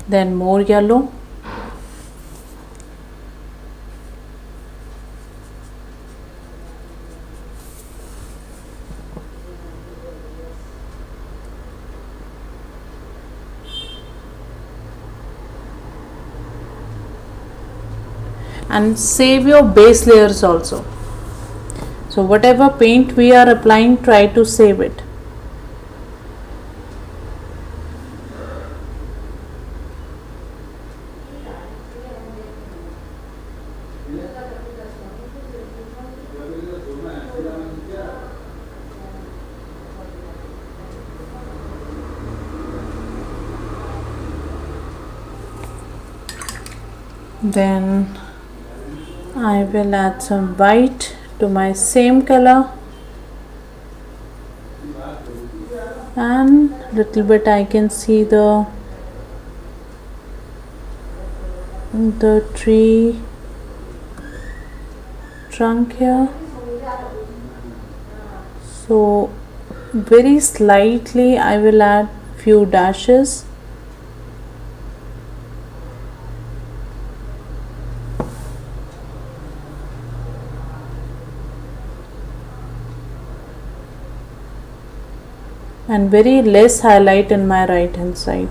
Then more yellow. And save your base layers also. So whatever paint we are applying, try to save it. Then I will add some white to my same color, and little bit I can see the the tree trunk here. So very slightly I will add few dashes. And very less highlight in my right hand side.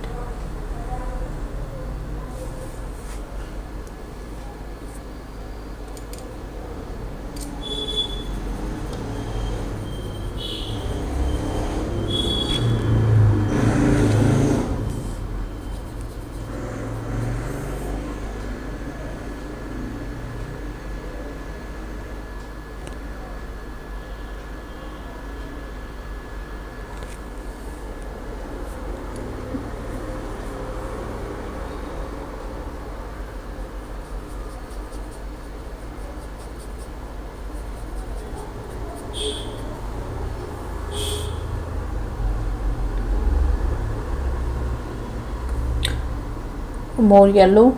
More yellow.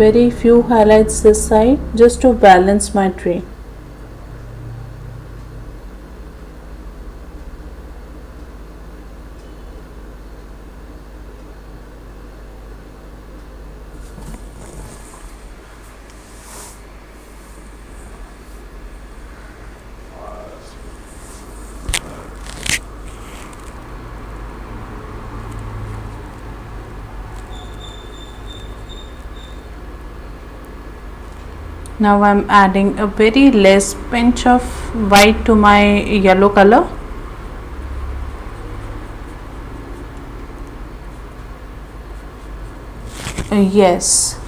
Very few highlights this side just to balance my tree. Now I'm adding a very less pinch of white to my yellow color. Yes.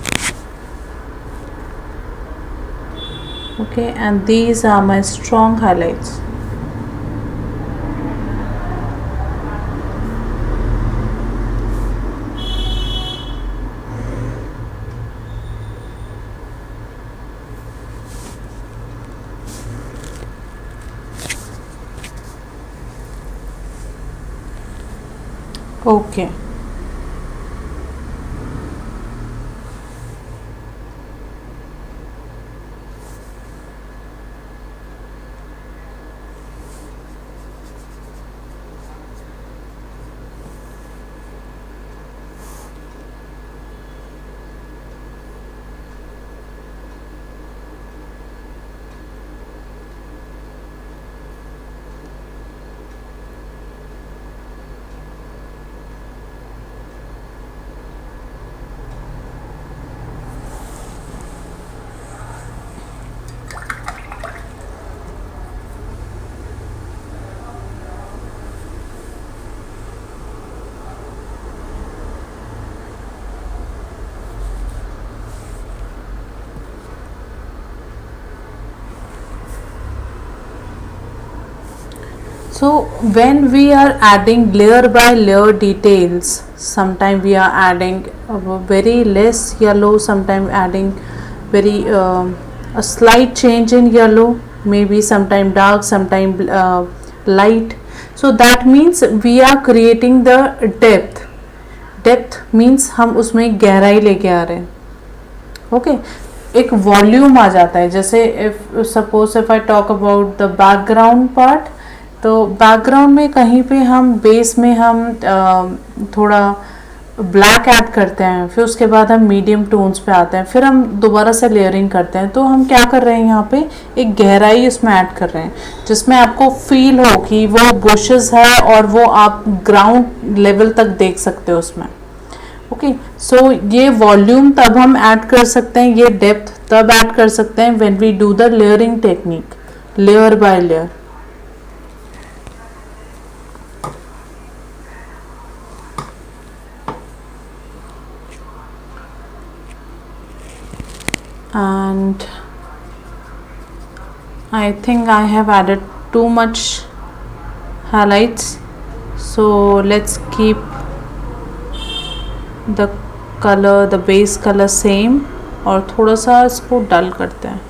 Okay, and these are my strong highlights. Okay. So when we are adding layer by layer details, sometimes we are adding very less yellow, sometimes adding very a slight change in yellow, maybe sometime dark, sometime light. So that means we are creating the depth. Depth means हम उसमें गहराई लेके आ रहे हैं. Okay एक volume आ जाता है. जैसे if suppose if I talk about the background part, तो बैकग्राउंड में कहीं पे हम बेस में हम थोड़ा ब्लैक ऐड करते हैं, फिर उसके बाद हम मीडियम टोन्स पे आते हैं, फिर हम दोबारा से लेयरिंग करते हैं. तो हम क्या कर रहे हैं, यहाँ पे एक गहराई इसमें ऐड कर रहे हैं जिसमें आपको फील हो कि वो बुशेस है और वो आप ग्राउंड लेवल तक देख सकते हो उसमें. ओके सो ये वॉल्यूम तब हम ऐड कर सकते हैं, ये डेप्थ तब ऐड कर सकते हैं when we do the layering technique, layer by layer. and I think I have added too much highlights, so let's keep the color, the base color same, और थोड़ा सा इसको डल करते हैं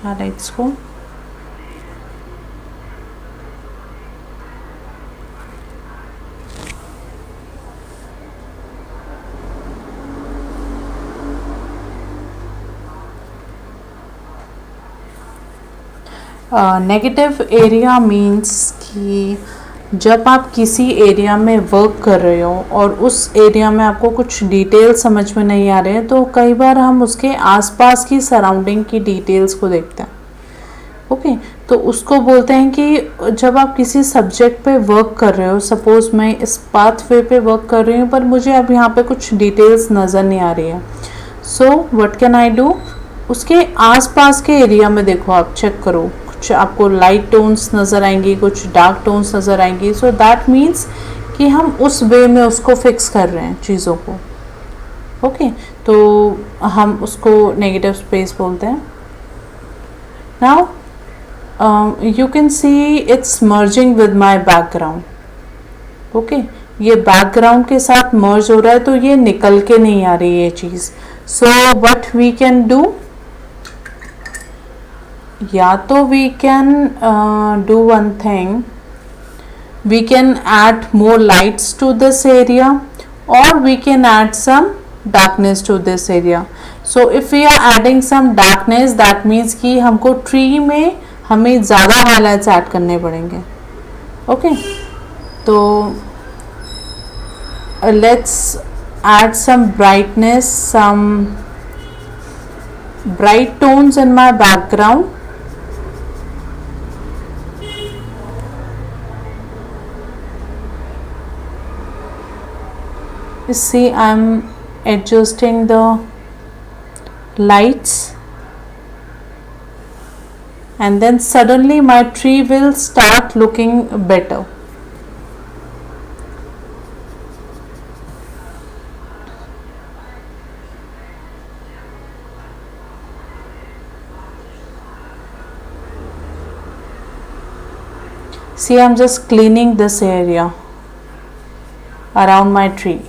हाइलाइट्स को. नेगेटिव एरिया मीन्स कि जब आप किसी एरिया में वर्क कर रहे हो और उस एरिया में आपको कुछ डिटेल समझ में नहीं आ रहे हैं, तो कई बार हम उसके आसपास की सराउंडिंग की डिटेल्स को देखते हैं. ओके, तो उसको बोलते हैं कि जब आप किसी सब्जेक्ट पे वर्क कर रहे हो, सपोज मैं इस पाथवे पे वर्क कर रही हूँ पर मुझे अब यहाँ पे कुछ डिटेल्स नज़र नहीं आ रही है, so what can I do, उसके आसपास के एरिया में देखो, आप चेक करो, कुछ आपको लाइट टोन्स नज़र आएंगी, कुछ डार्क टोन्स नज़र आएंगी. सो दैट मीन्स कि हम उस वे में उसको फिक्स कर रहे हैं चीज़ों को. ओके, तो हम उसको नेगेटिव स्पेस बोलते हैं. Now you can see it's merging with my background. Okay, ये बैकग्राउंड के साथ मर्ज हो रहा है, तो ये निकल के नहीं आ रही है ये चीज़. So what we can do, या तो we can do one thing, we can add more lights to this area or we can add some darkness to this area. So if we are adding some darkness, that means कि हमको tree में हमें ज़्यादा highlights add करने पड़ेंगे. Okay, तो let's add some brightness, some bright tones in my background. See, I'm adjusting the lights and then suddenly my tree will start looking better. See, I'm just cleaning this area around my tree.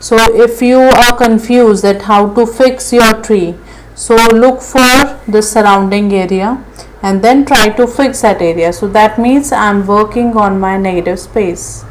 So if you are confused that how to fix your tree, so look for the surrounding area and then try to fix that area. So that means I am working on my negative space.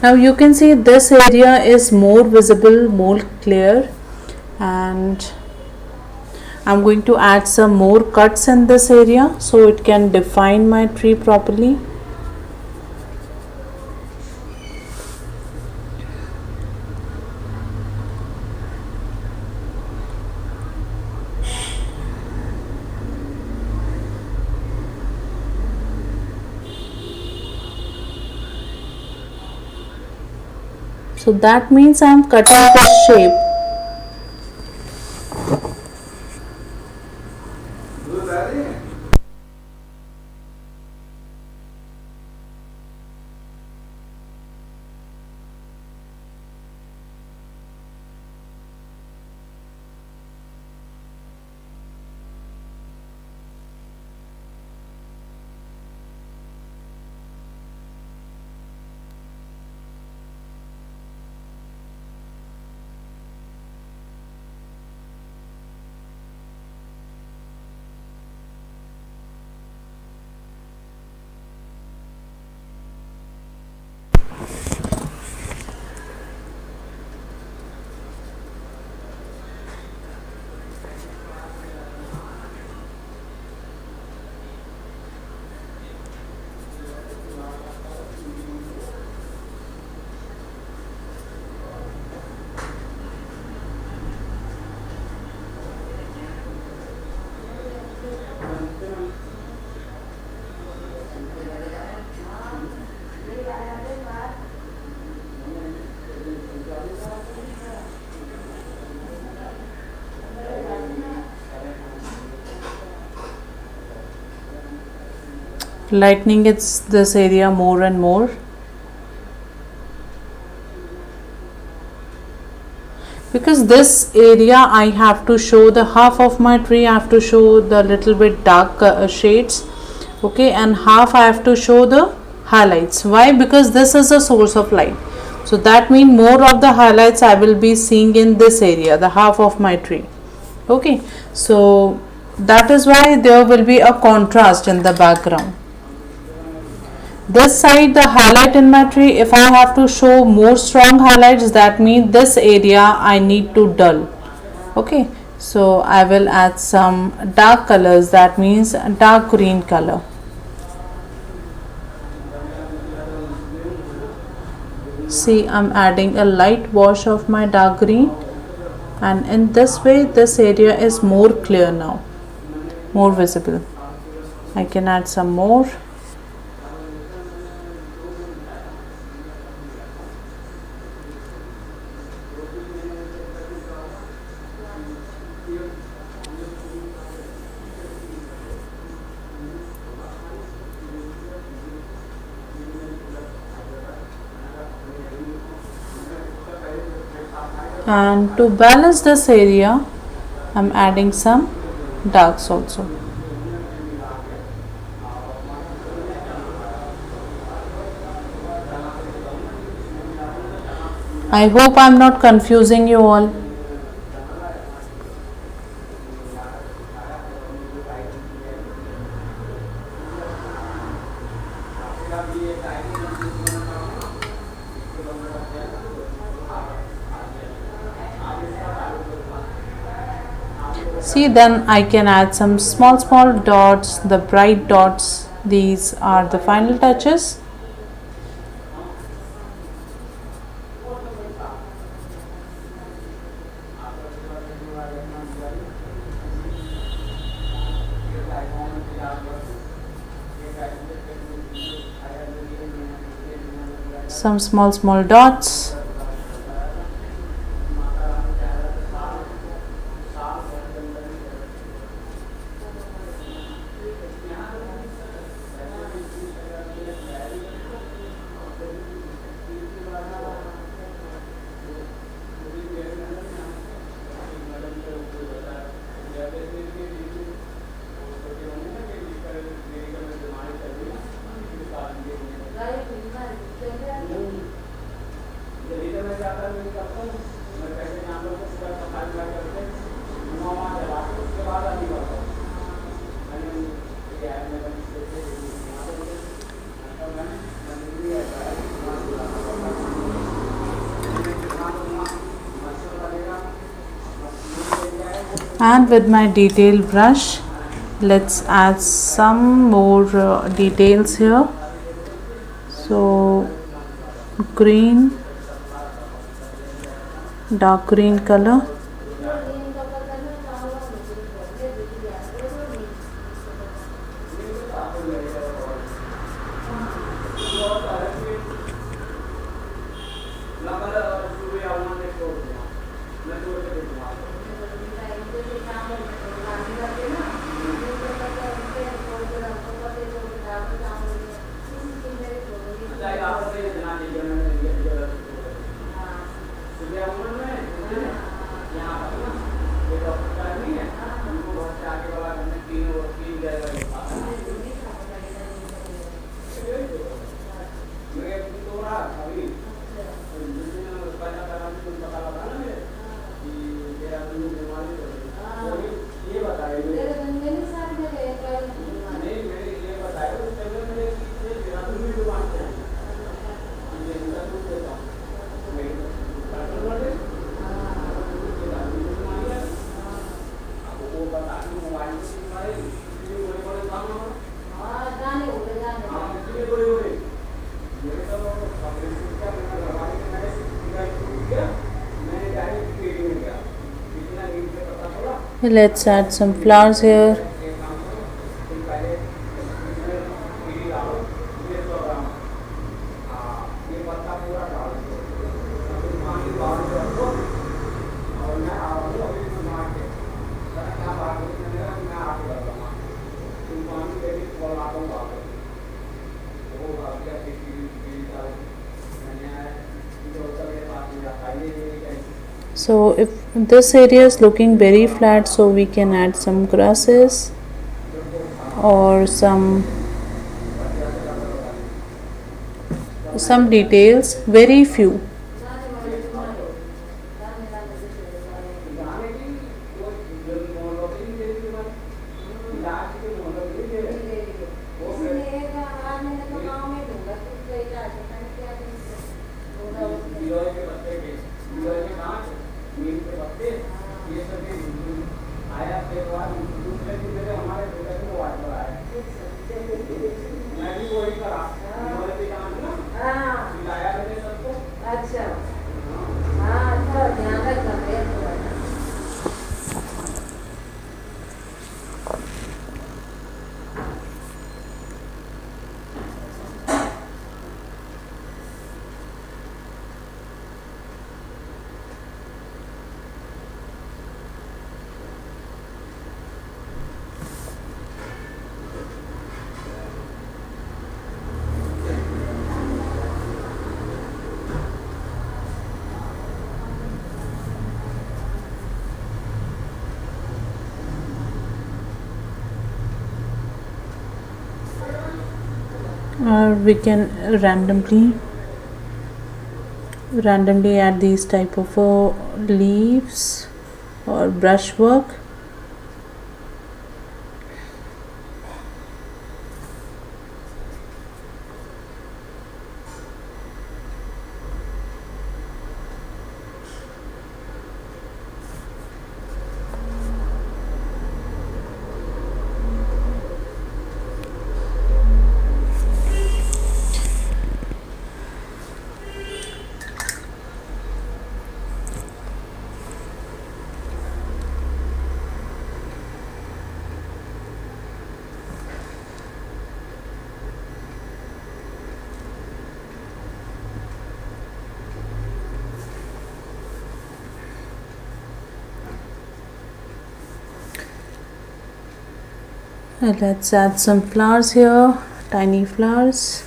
Now you can see this area is more visible, more clear, and I'm going to add some more cuts in this area so it can define my tree properly. So that means I am cutting the shape. lightening it's this area more and more. Because this area I have to show the half of my tree, I have to show the little bit dark shades, okay, and half I have to show the highlights. Why? Because this is a source of light, so that means more of the highlights I will be seeing in this area, the half of my tree. Okay, so that is why there will be a contrast in the background. This side the highlight in my tree, if I have to show more strong highlights, that means this area I need to dull. Okay, so I will add some dark colors, that means dark green color. See, I'm adding a light wash of my dark green, and in this way this area is more clear now, more visible. I can add some more. And to balance this area, I'm adding some darks also. I hope I'm not confusing you all. See, then I can add some small dots, the bright dots. These are the final touches. Some small dots. And with my detail brush, let's add some more details here. So green, dark green color, let's add some flowers here. So if this area is looking very flat, so we can add some grasses or some details, very few. Or we can randomly add these type of leaves or brushwork. Let's add some flowers here, tiny flowers.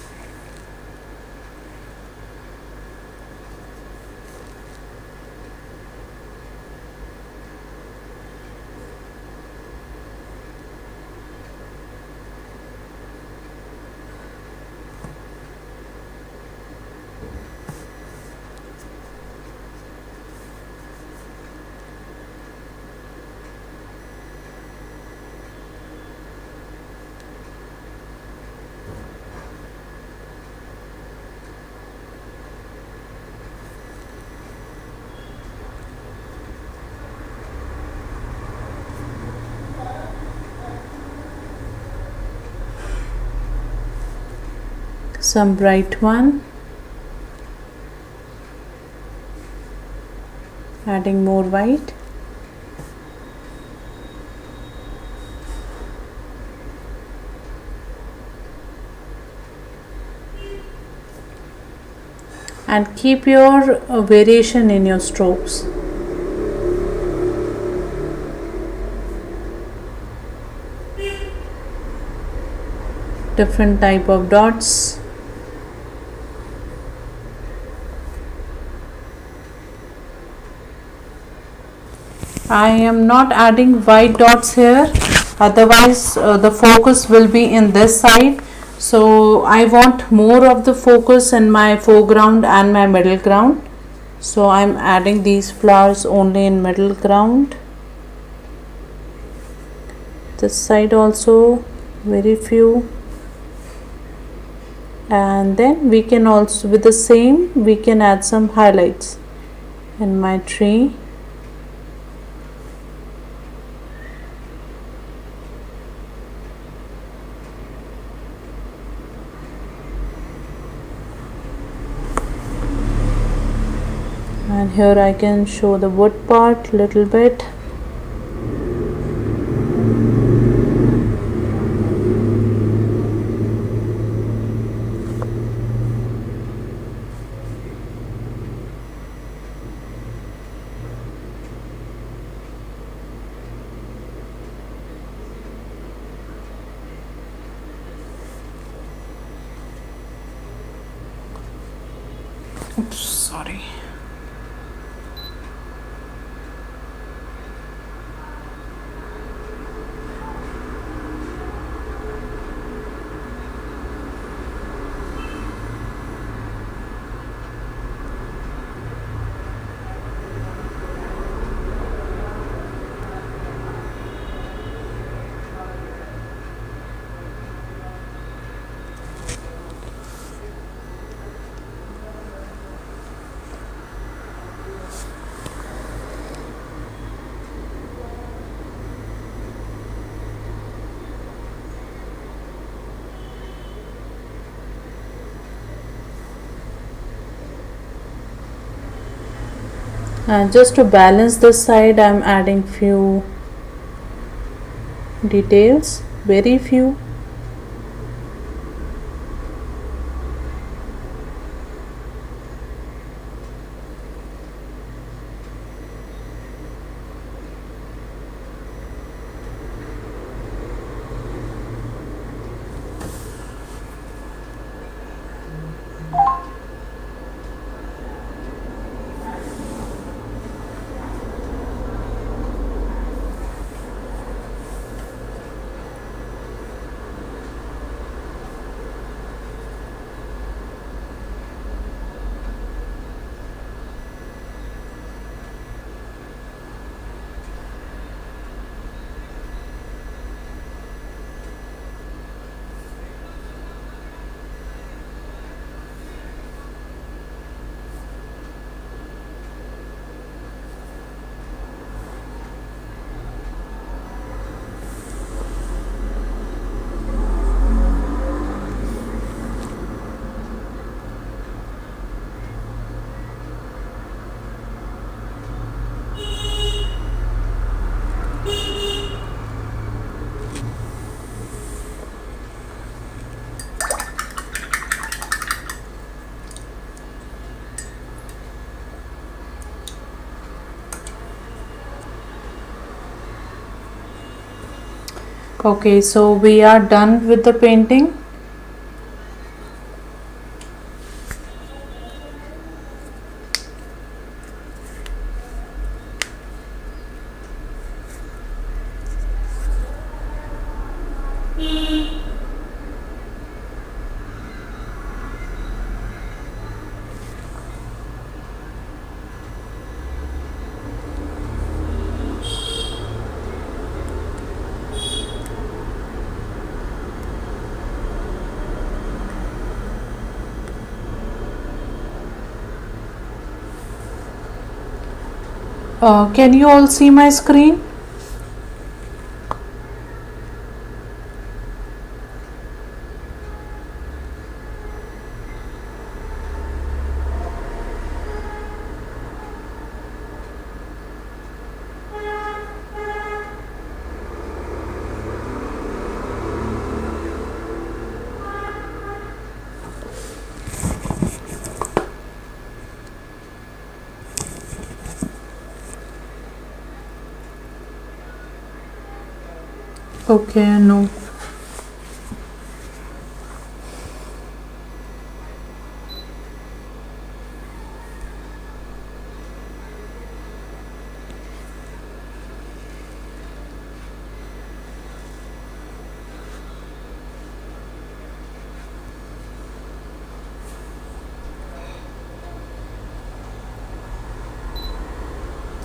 Some bright one, adding more white. And keep your variation in your strokes. Different type of dots. I am not adding white dots here, otherwise the focus will be in this side. So I want more of the focus in my foreground and my middle ground. So I'm adding these flowers only in middle ground. This side also very few. And then we can also, with the same, we can add some highlights in my tree. And here I can show the wood part little bit. Oops, sorry. Just to balance this side, I'm adding few details, very few. Okay, so we are done with the painting. Can you all see my screen? Okay, no.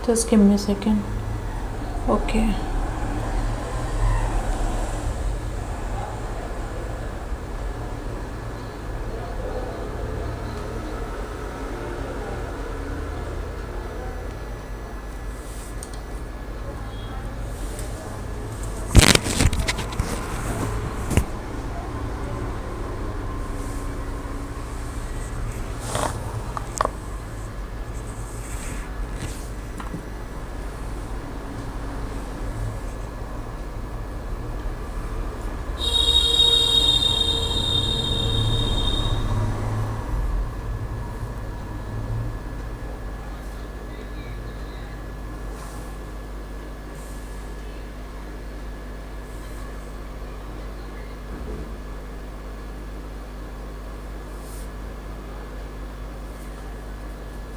Just give me a second. Okay.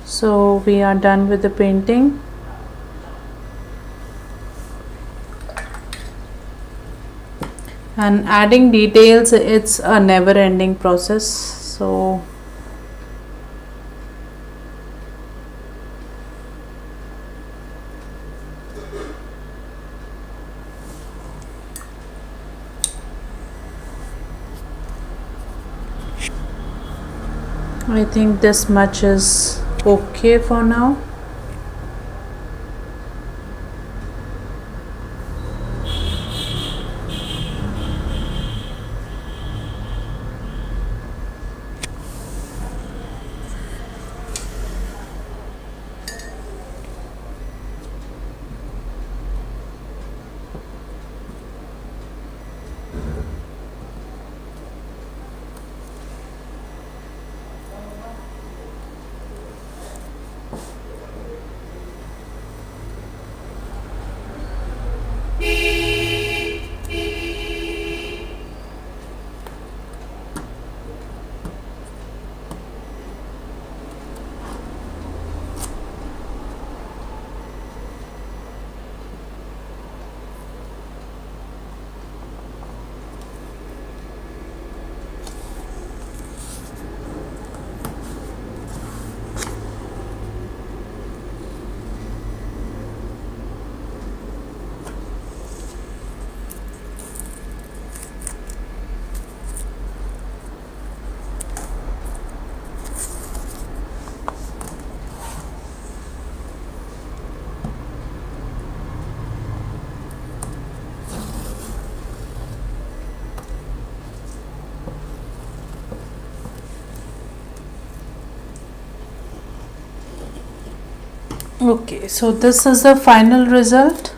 So we are done with the painting. And adding details, it's a never ending process. So I think this much is okay for now. Okay, so this is the final result.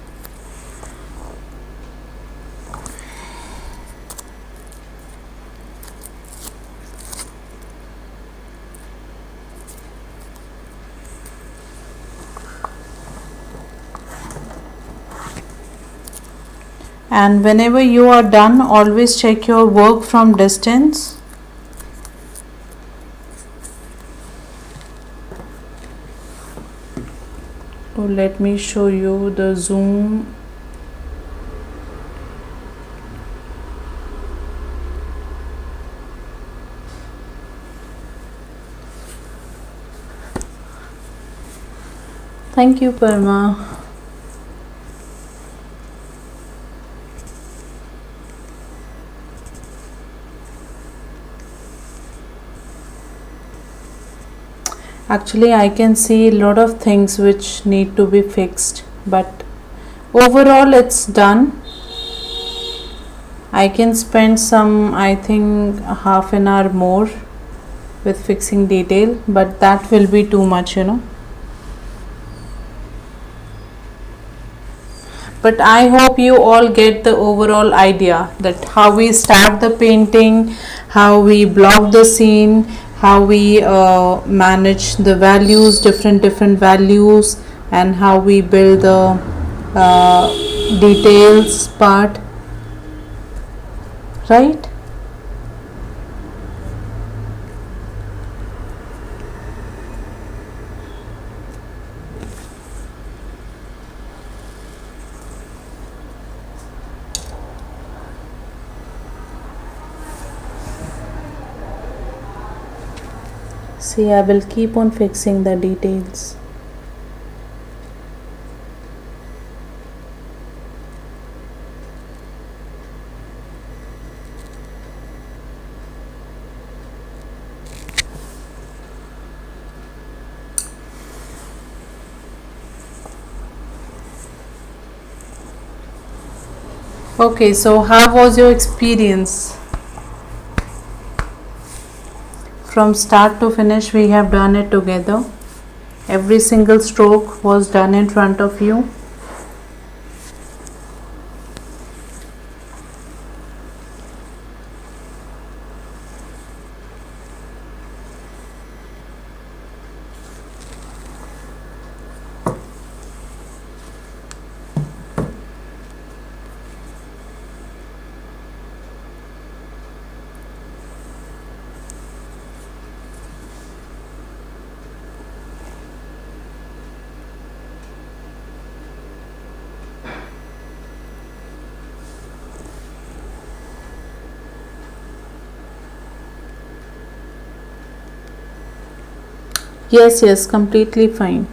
And whenever you are done, always check your work from distance. So let me show you the zoom. Thank you, Parma. Actually, I can see a lot of things which need to be fixed, but overall it's done. I can spend some, I think, half an hour more with fixing detail, but that will be too much, But I hope you all get the overall idea that how we start the painting, how we block the scene, how we manage the values, different values, and how we build the details part, right? See, I will keep on fixing the details. Okay, so how was your experience? From start to finish, we have done it together. Every single stroke was done in front of you. Yes, completely fine.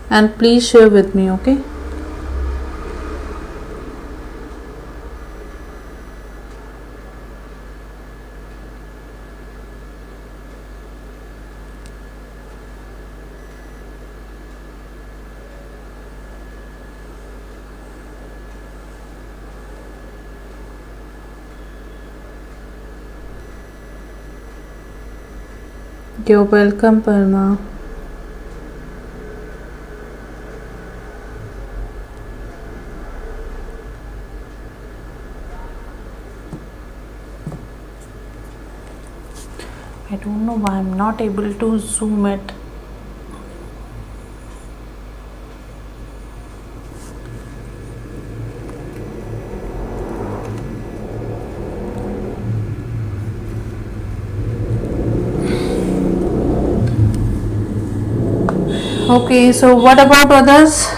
And please share with me, okay? You're welcome, Parma. I don't know why I'm not able to zoom it. Okay, so what about others?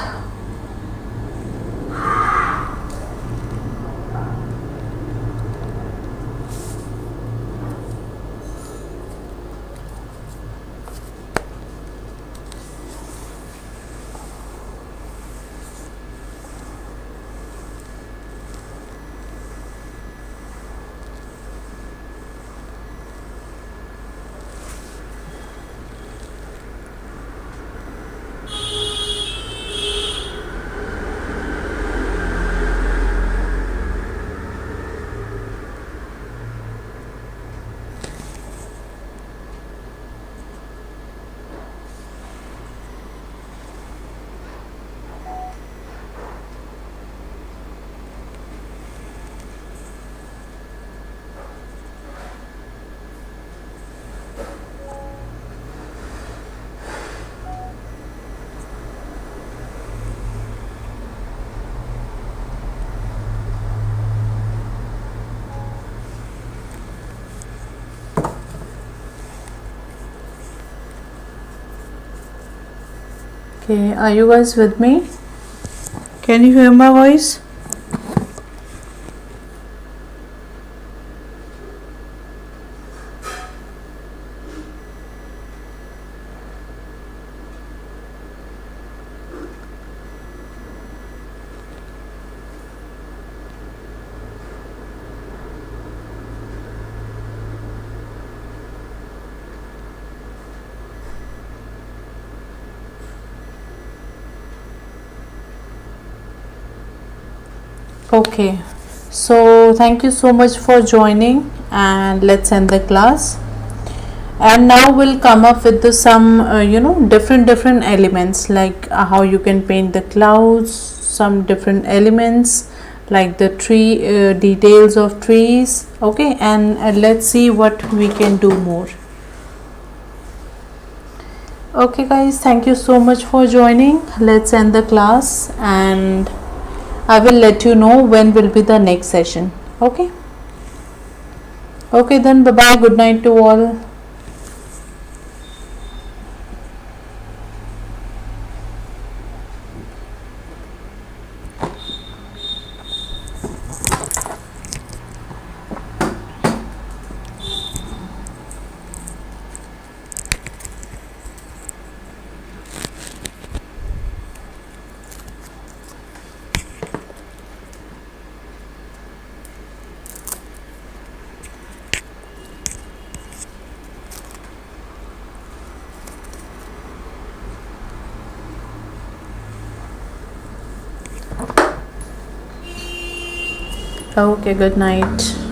Okay, are you guys with me? Can you hear my voice? Okay, so thank you so much for joining, and let's end the class. And now we'll come up with the some different elements, like how you can paint the clouds, some different elements like the tree details of trees. Okay, and let's see what we can do more. Okay guys, thank you so much for joining. Let's end the class, and I will let you know when will be the next session. Okay, okay then, bye bye, good night to all. Okay, good night.